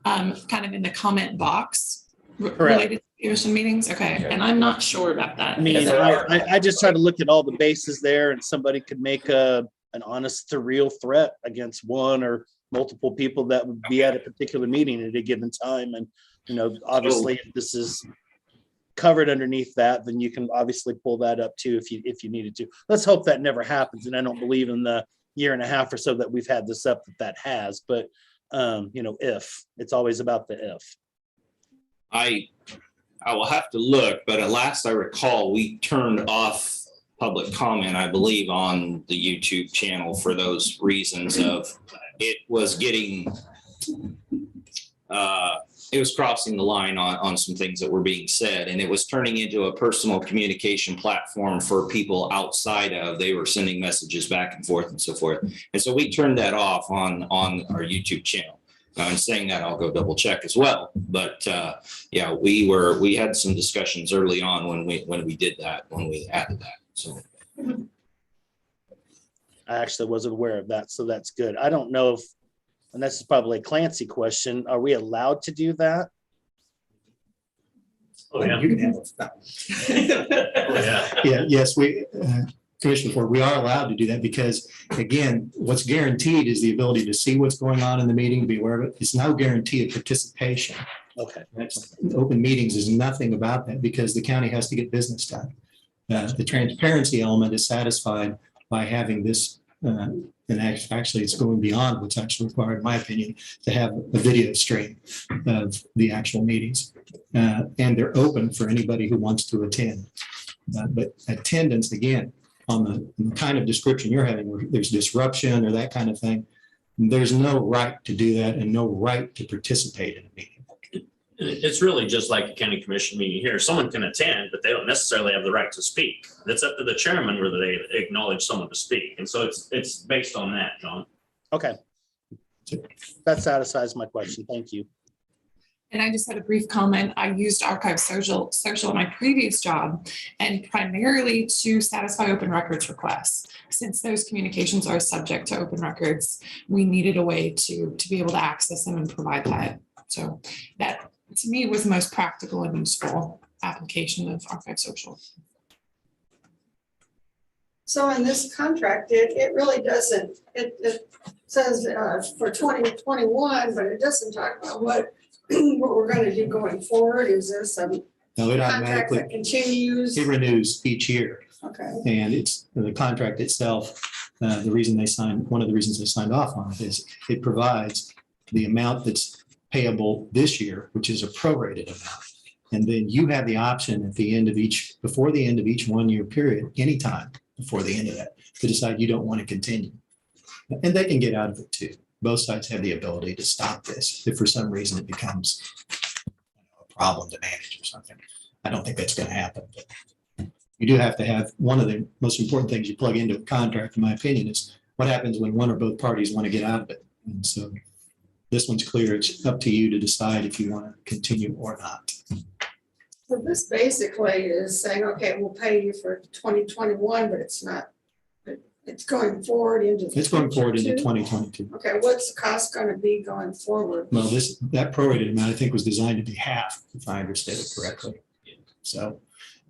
kind of in the comment box related to commission meetings? Okay, and I'm not sure about that. I mean, I just try to look at all the bases there, and somebody could make an honest to real threat against one or multiple people that would be at a particular meeting at a given time. And, obviously if this is covered underneath that, then you can obviously pull that up too if you needed to. Let's hope that never happens. And I don't believe in the year and a half or so that we've had this up that has, but if it's always about the if. I will have to look, but at last I recall, we turned off public comment, I believe, on the YouTube channel for those reasons of it was getting, it was crossing the line on some things that were being said, and it was turning into a personal communication platform for people outside of, they were sending messages back and forth and so forth. And so we turned that off on our YouTube channel. Now, in saying that, I'll go double check as well. But yeah, we had some discussions early on when we did that, when we added that. So I actually wasn't aware of that, so that's good. I don't know if, and this is probably a Clancy question, are we allowed to do that? Oh, yeah. You can handle it. Oh, yeah. Yeah, yes, Commissioner Ford, we are allowed to do that because, again, what's guaranteed is the ability to see what's going on in the meeting, to be aware of it. It's no guarantee of participation. Okay. Open meetings is nothing about that because the county has to get business done. The transparency element is satisfied by having this, and actually it's going beyond what's actually required, in my opinion, to have a video stream of the actual meetings. And they're open for anybody who wants to attend. But attendance, again, on the kind of description you're having, where there's disruption or that kind of thing, there's no right to do that and no right to participate in a meeting. It's really just like a county commission meeting here. Someone can attend, but they don't necessarily have the right to speak. It's up to the chairman whether they acknowledge someone to speak. And so it's based on that, John. Okay. That satisfies my question. Thank you. And I just had a brief comment. I used Archive Social in my previous job, and primarily to satisfy open records requests. Since those communications are subject to open records, we needed a way to be able to access them and provide that. So that, to me, was the most practical and useful application of Archive Social. So in this contract, it really doesn't, it says for 2021, but it doesn't talk about what we're going to do going forward. Is there some No, it contract automatically, that continues? it renews each year. Okay. And it's the contract itself, one of the reasons they signed off on it is it provides the amount that's payable this year, which is a prorated amount. And then you have the option at the end of before the end of each 1-year period, anytime before the end of that, to decide you don't want to continue. And they can get out of it too. Both sides have the ability to stop this if for some reason it becomes a problem to manage or something. I don't think that's going to happen. But you do have to have, one of the most important things you plug into a contract, in my opinion, is what happens when one or both parties want to get out of it. And so this one's clear. It's up to you to decide if you want to continue or not. So this basically is saying, okay, we'll pay you for 2021, but it's not, It's going forward into. It's going forward into future, too? 2022. Okay, what's the cost gonna be going forward? Well, that prorated amount, I think, was designed to be half, if I understood it correctly. So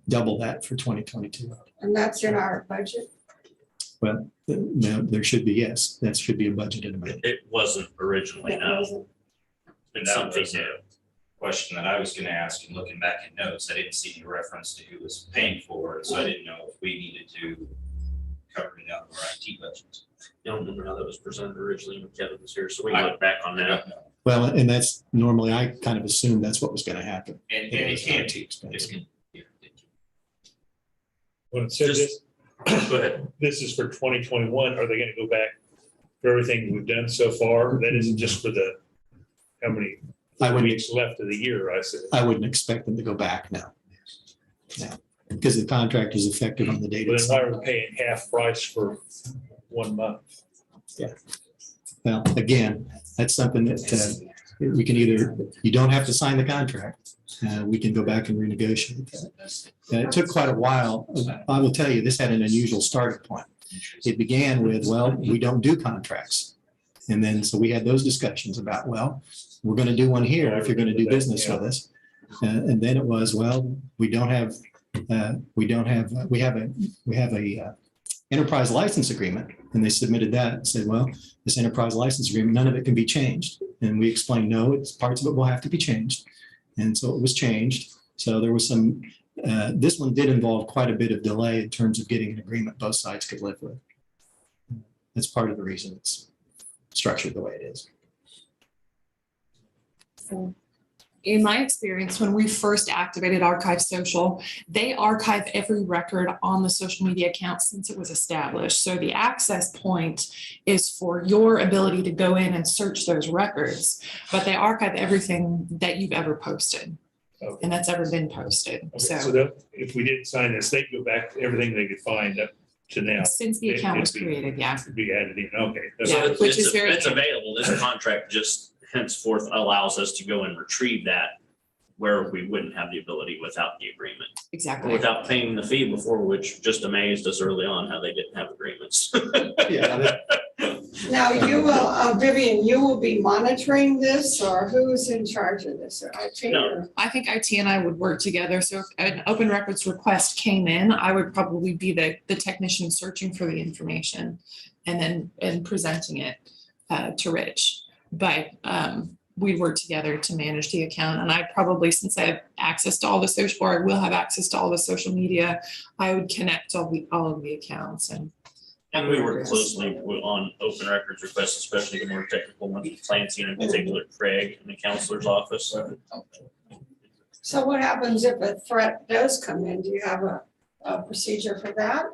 double that for 2022. And that's in our budget? Well, no, there should be, yes, that should be a budgeted amount. It wasn't originally, That no. wasn't- It's That something was new. a question that I was gonna ask, and looking back at notes, I didn't see any reference to who was paying for it, so I didn't know if we needed to cover it out of our IT budget. I don't remember how that was presented originally when Kevin was here, so we can look back on I that. don't know. Well, and that's normally, I kind of assumed that's what was going to happen. And it can, IT it expense. can. When it said this, Go ahead. this is for 2021, are they gonna go back for everything we've done so far? That isn't just for the, how many I wouldn't, weeks left of the year, I said. I wouldn't expect them to go back now. No, because the contract is effective on the date. But it's then why signed. are we paying half price for 1 month? Well, again, that's something that we can either, you don't have to sign the contract. We can go back and renegotiate that. And it took quite a while. I will tell you, this had an unusual starting point. It began with, well, we don't do contracts. And then, so we had those discussions about, well, we're going to do one here if you're going to do business with us. And then it was, well, we have a enterprise license agreement. And they submitted that and said, well, this enterprise license agreement, none of it can be changed. And we explained, no, it's parts of it will have to be changed. And so it was changed. So there was some, this one did involve quite a bit of delay in terms of getting an agreement both sides could live with. That's part of the reason it's structured the way it is. So, in my experience, when we first activated Archive Social, they archive every record on the social media account since it was established. So the access point is for your ability to go in and search those records, but they archive everything that you've ever posted Okay. and that's ever been posted. Okay, So so that, if we didn't sign this, they'd go back to everything they could find up to now. since the account was created, yeah. Could be added in, okay. That's Yeah, all. which is very It's available. This contract just henceforth allows us to go and retrieve that where we wouldn't have the ability without the agreement. Exactly. Without paying the fee before, which just amazed us early on how they didn't have agreements. Yeah. Now, you will, Vivian, you will be monitoring this, or who's in charge of this? Or IT or- I think IT and I would work together. So if an open records request came in, I would probably be the technician searching for the information and presenting it to Rich. But we'd work together to manage the account. And I probably, since I have access to all the social, or I will have access to all the social media, I would connect all of the accounts and. And we work closely on open records requests, especially the more technical ones, Clancy and in particular Craig in the counselor's office. So what happens if a threat does come in? Do you have a procedure for that?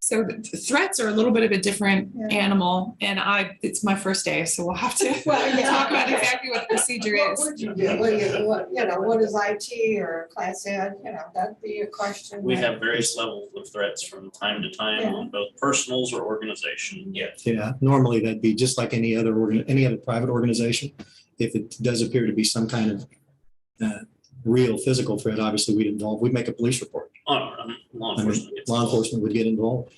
So the threats are a little bit of a different Yeah. animal, and it's my first day, so we'll have to Well, yeah. talk about exactly what the procedure What is. would you do? What is IT or class ed? That'd be a question. We that- have various levels of threats from time to time on both personals or organization. Yeah. Yeah, normally that'd be just like any other private organization. If it does appear to be some kind of real physical threat, obviously we'd make a police report. Law enforcement. gets Law involved. enforcement would get involved.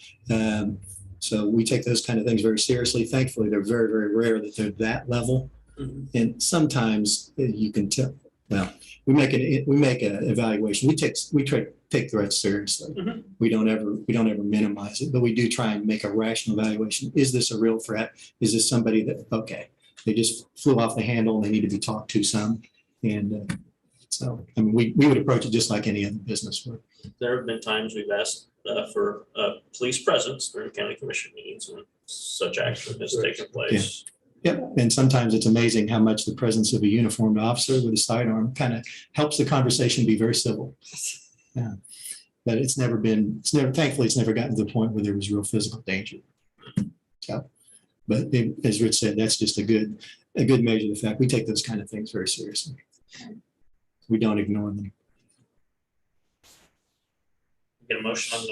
So we take those kind of things very seriously. Thankfully, they're very, very rare that they're that level. Mhm. And sometimes you can tell, well, we make an evaluation. We take threats seriously. Mhm. We don't ever minimize it, but we do try and make a rational evaluation. Is this a real threat? Is this somebody that, okay, they just flew off the handle and they need to be talked to some? And so, I mean, we would approach it just like any other business would. There have been times we've asked for police presence during county commission meetings when such action has taken place. Yep, and sometimes it's amazing how much the presence of a uniformed officer with a sidearm kind of helps the conversation be very civil. Yeah, but thankfully, it's never gotten to the point where there was real physical danger. So, but as Rich said, that's just a good measure of the fact. We take those kind of things very seriously. We don't ignore them. Get a motion on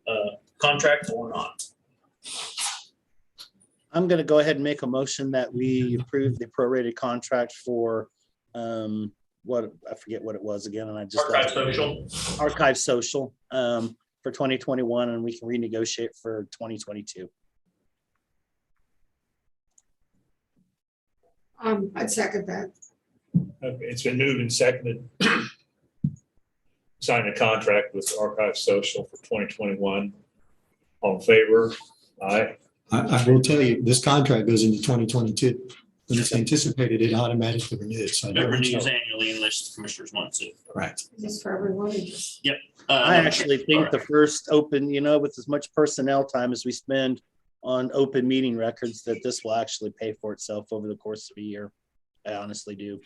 the contract or not? I'm going to go ahead and make a motion that we approve the prorated contract for I forget what it was again, and I just Archive Social. Archive Social for for 2021, and we can renegotiate for 2022. I'd second that. Okay, it's been moved and seconded. Sign a contract with Archive Social for 2021. All in favor? Aye. I will tell you, this contract goes into 2022. When it's anticipated, it automatically renews. So I It don't renews know. annually unless the commissioners want to. Right. Just for everyone. or just- I actually think the first open, with as much personnel time as we spend on open meeting records, that this will actually pay for itself over the course of a year. I honestly do.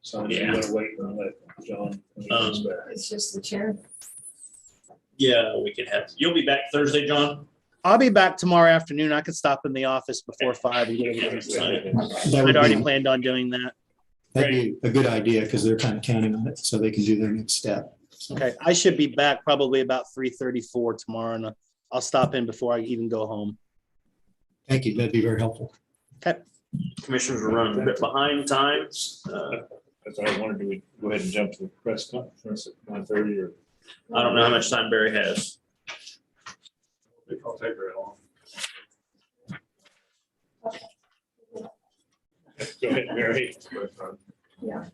So you gotta wait and let John. when he comes back. It's just the chair. Yeah, we could have, you'll be back Thursday, John? I'll be back tomorrow afternoon. I could stop in the office before 5 and get everything started. That I'd would already be, planned on doing that. that'd be a good idea because they're kind of counting on it so they can do their next step. So, Okay, I should be back probably about 3:34 tomorrow, and I'll stop in before I even go home. thank you. That'd be very helpful. Commissioners are running a bit behind times. That's what I wondered, do we go ahead and jump to the press conference at 9:30 or? I don't know how much time Barry has. I'll take very long. Go ahead, Mary. Yeah.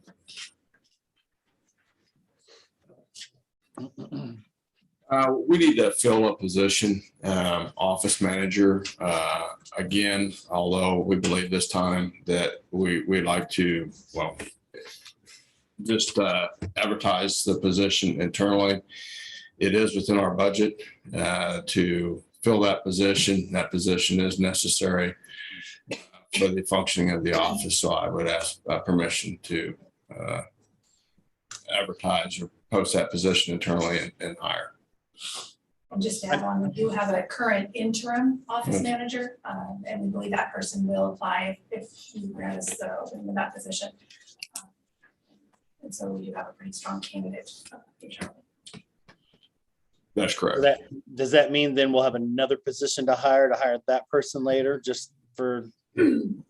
We need to fill a position, office manager. Again, although we believe this time that we'd like to, just advertise the position internally. It is within our budget to fill that position. That position is necessary for the functioning of the office. So I would ask permission to advertise or post that position internally and hire. And just to add on, we do have a current interim office manager, and we believe that person will apply if he has the opening of that position. And so we do have a pretty strong candidate. That's correct. Does that mean then we'll have another position to hire that person later, just for?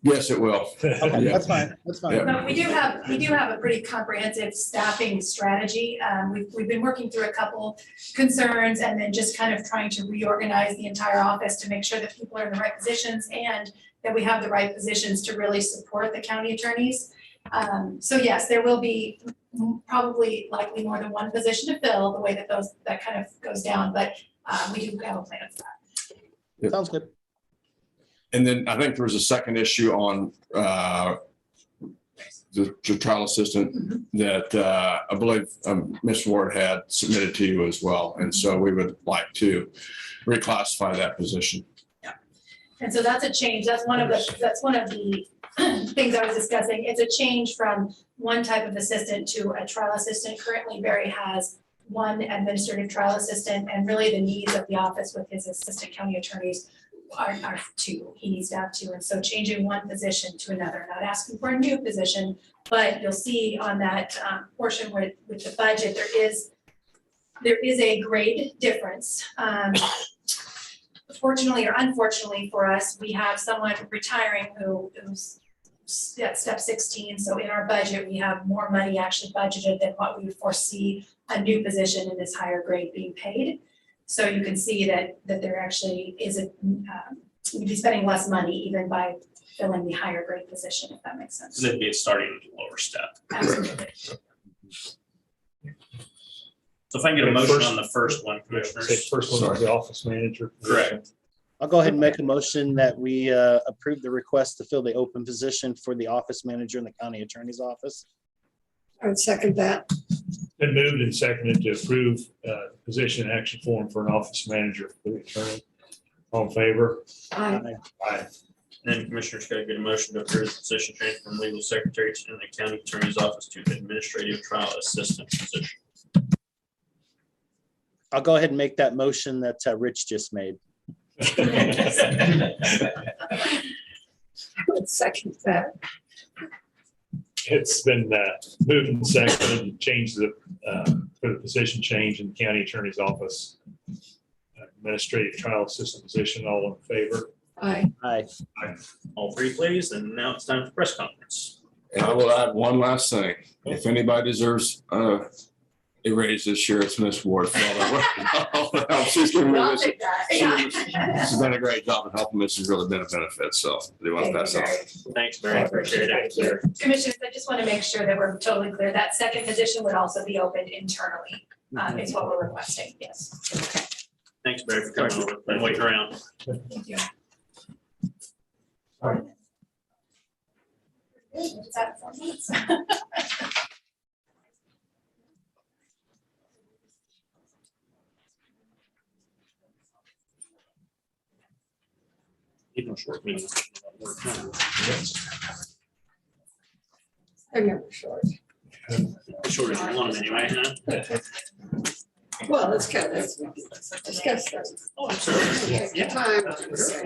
Yes, it will. Okay, Yeah. that's fine. That's fine. Yeah. No, we do have a pretty comprehensive staffing strategy. We've been working through a couple concerns and then just kind of trying to reorganize the entire office to make sure that people are in the right positions and that we have the right positions to really support the county attorneys. So yes, there will be probably likely more than one position to fill, the way that kind of goes down, but we do have a plan for that. Sounds good. And then I think there was a second issue on the trial assistant that I believe Ms. Ward had submitted to you as well. And so we would like to reclassify that position. Yeah. And so that's a change. That's one of the things I was discussing. It's a change from one type of assistant to a trial assistant. Currently, Barry has one administrative trial assistant, and really the needs of the office with his assistant county attorneys are two. He needs to have two. And so changing one position to another, not asking for a new position, but you'll see on that portion with the budget, there is a grade difference. Fortunately or unfortunately for us, we have someone retiring who's at step 16. So in our budget, we have more money actually budgeted than what we would foresee a new position in this higher grade being paid. So you can see that there actually is we'd be spending less money even by filling the higher grade position, if that makes sense. So that'd be a starting at the lower step. Absolutely. So if I can get a motion on the first one, commissioners. First one was the office manager. Correct. I'll go ahead and make a motion that we approve the request to fill the open position for the office manager in the county attorney's office. I would second that. Been moved and seconded to approve position action form for an office manager for the attorney. All in favor? Aye. Aye. Then commissioners got to get a motion to approve the position change from legal secretary in the county attorney's office to administrative trial assistant position. I'll go ahead and make that motion that Rich just made. I would second that. It's been moved and seconded to change for the position change in the county attorney's office. Administrative trial assistant position, all in favor? Aye. Aye. All three, please. And now it's time for press conference. And I will add one last thing. If anybody deserves raise this year. It's Miss Ward. She's given me this. She's done a great job in helping. This has really been a benefit. So they want to pass it on. Thanks, Mary. Appreciate it. Thank you. Commissioners, I just want to make sure that we're totally clear. That second position would also be opened internally, is what we're requesting. Yes. Thanks, Mary, for coming over and waiting around. Thank you. Is that 4 minutes? Even a short meeting. They're never short. Short as you want them anyway, huh? Well, let's discuss that. Oh, I'm sorry. Yeah. Time.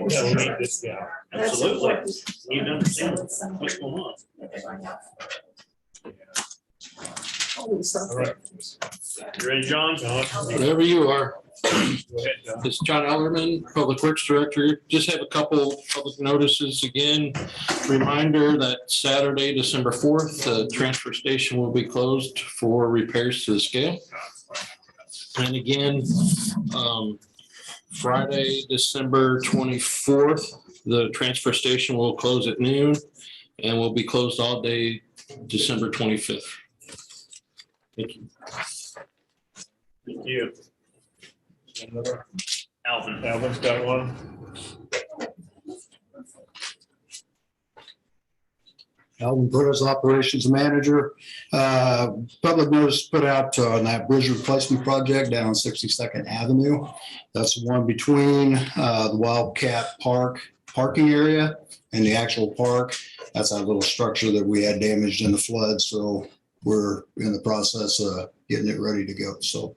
Yeah, we need this down. That's Absolutely. important. You need to understand what's going on. Holy stuff. All right. You ready, John? Wherever you are. Go ahead, John. This is John Elderman, Public Works Director. Just have a couple public notices again. Reminder that Saturday, December 4th, the transfer station will be closed for repairs to the scale. And again, Friday, December 24th, the transfer station will close at noon and will be closed all day, December 25th. Thank you. Thank you. Another. Alvin. Alvin's got one. Alvin Perez, Operations Manager. Public notice put out on that bridge replacement project down on 62nd Avenue. That's the one between the Wildcat Park parking area and the actual park. That's that little structure that we had damaged in the flood. So we're in the process of getting it ready to go. So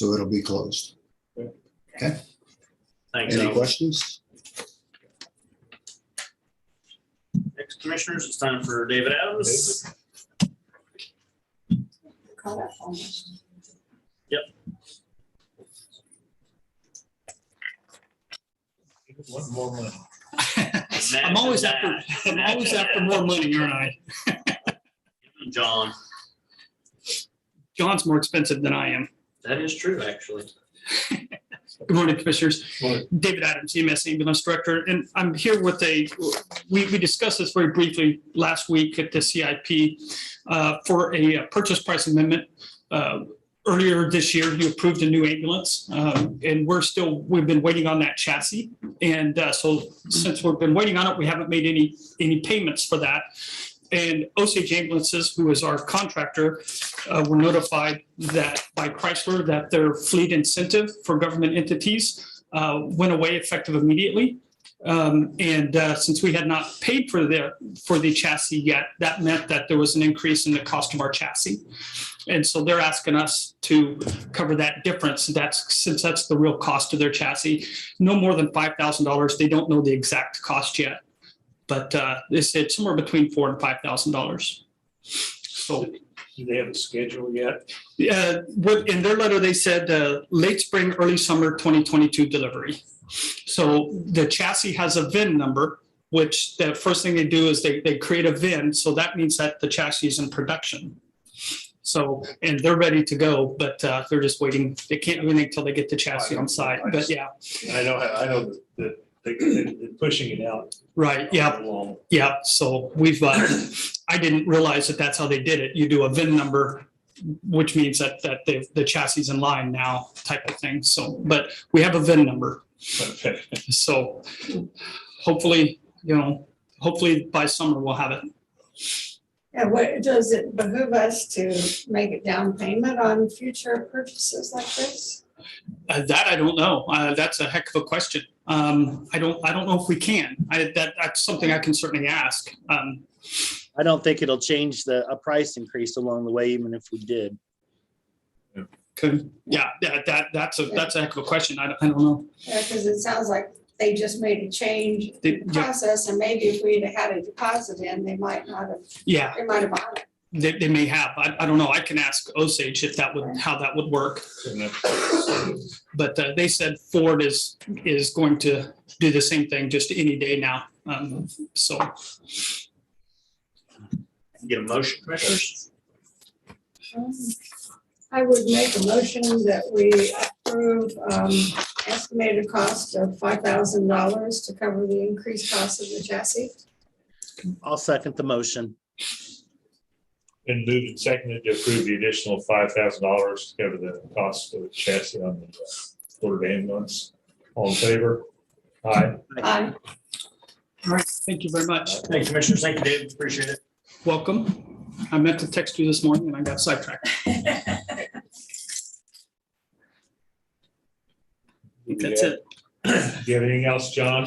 it'll be closed. Okay. Thanks, Any Alvin. questions? Next, commissioners, it's time for David Adams. Call that phone. One more money. I'm always after more money, aren't I? John. John's more expensive than I am. That is true, actually. Good morning, Commissioners. David Adams, EMS Ambulance Director, and I'm here with we discussed this very briefly last week at the CIP for a purchase price amendment. Earlier this year, you approved a new ambulance, and we've been waiting on that chassis. And so since we've been waiting on it, we haven't made any payments for that. And Osage Ambulances, who is our contractor, were notified that by Chrysler that their fleet incentive for government entities went away effective immediately. Since we had not paid for the chassis yet, that meant that there was an increase in the cost of our chassis. And so they're asking us to cover that difference. Since that's the real cost of their chassis, no more than $5,000. They don't know the exact cost yet. But they said somewhere between $4,000 and $5,000. So, Do they have a schedule yet? in their letter, they said late spring, early summer 2022 delivery. So the chassis has a VIN number, which the first thing they do is they create a VIN. So that means that the chassis is in production. So, and they're ready to go, but they're just waiting. They can't do anything until they get the chassis on site. But yeah. I know that they're pushing it out. Right. Yeah. Yeah. So we've, I didn't realize that that's how they did it. You do a VIN number, which means that the chassis is in line now type of thing. So, but we have a VIN number. Okay. So hopefully by summer we'll have it. And what, does it behoove us to make a down payment on future purchases like this? That I don't know. That's a heck of a question. I don't know if we can. That's something I can certainly ask. I don't think it'll change a price increase along the way, even if we did. Yeah, that's a heck of a question. I don't know. Yeah, because it sounds like they just made a change in the process, and maybe if we'd had a deposit in, they might not have. Yeah, they might have bought it. They may have. I don't know. I can ask Osage if how that would work. But they said Ford is going to do the same thing just any day now. So Get a motion, commissioners? I would make a motion that we approve estimated cost of $5,000 to cover the increased cost of the chassis. I'll second the motion. Been moved and seconded to approve the additional $5,000 to cover the cost of the chassis on the Florida ambulance. All in favor? Aye. Aye. All right, thank you very much. Thank you, Commissioners. Thank you, Dave. Appreciate it. Welcome. I meant to text you this morning and I got sidetracked. That's it. Do you have anything else, John?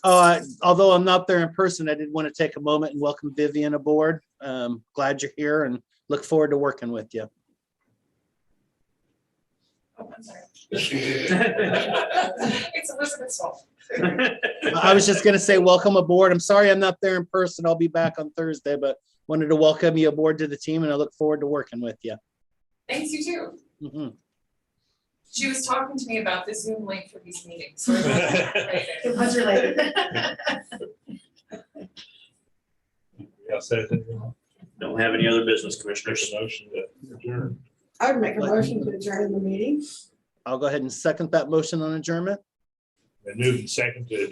Although I'm not there in person, I did want to take a moment and welcome Vivian aboard. Glad you're here and look forward to working with you. Oh, I'm sorry. It's Elizabeth's fault. I was just going to say, welcome aboard. I'm sorry I'm not there in person. I'll be back on Thursday, but wanted to welcome you aboard to the team and I look forward to working with you. Thanks, you too. Mhm. She was talking to me about the Zoom link for these meetings. So It was related. You all said anything? Don't have any other business, Commissioners. Motion to adjourn. I would make a motion to adjourn the meeting. I'll go ahead and second that motion on adjournment. Been moved and seconded to adjourn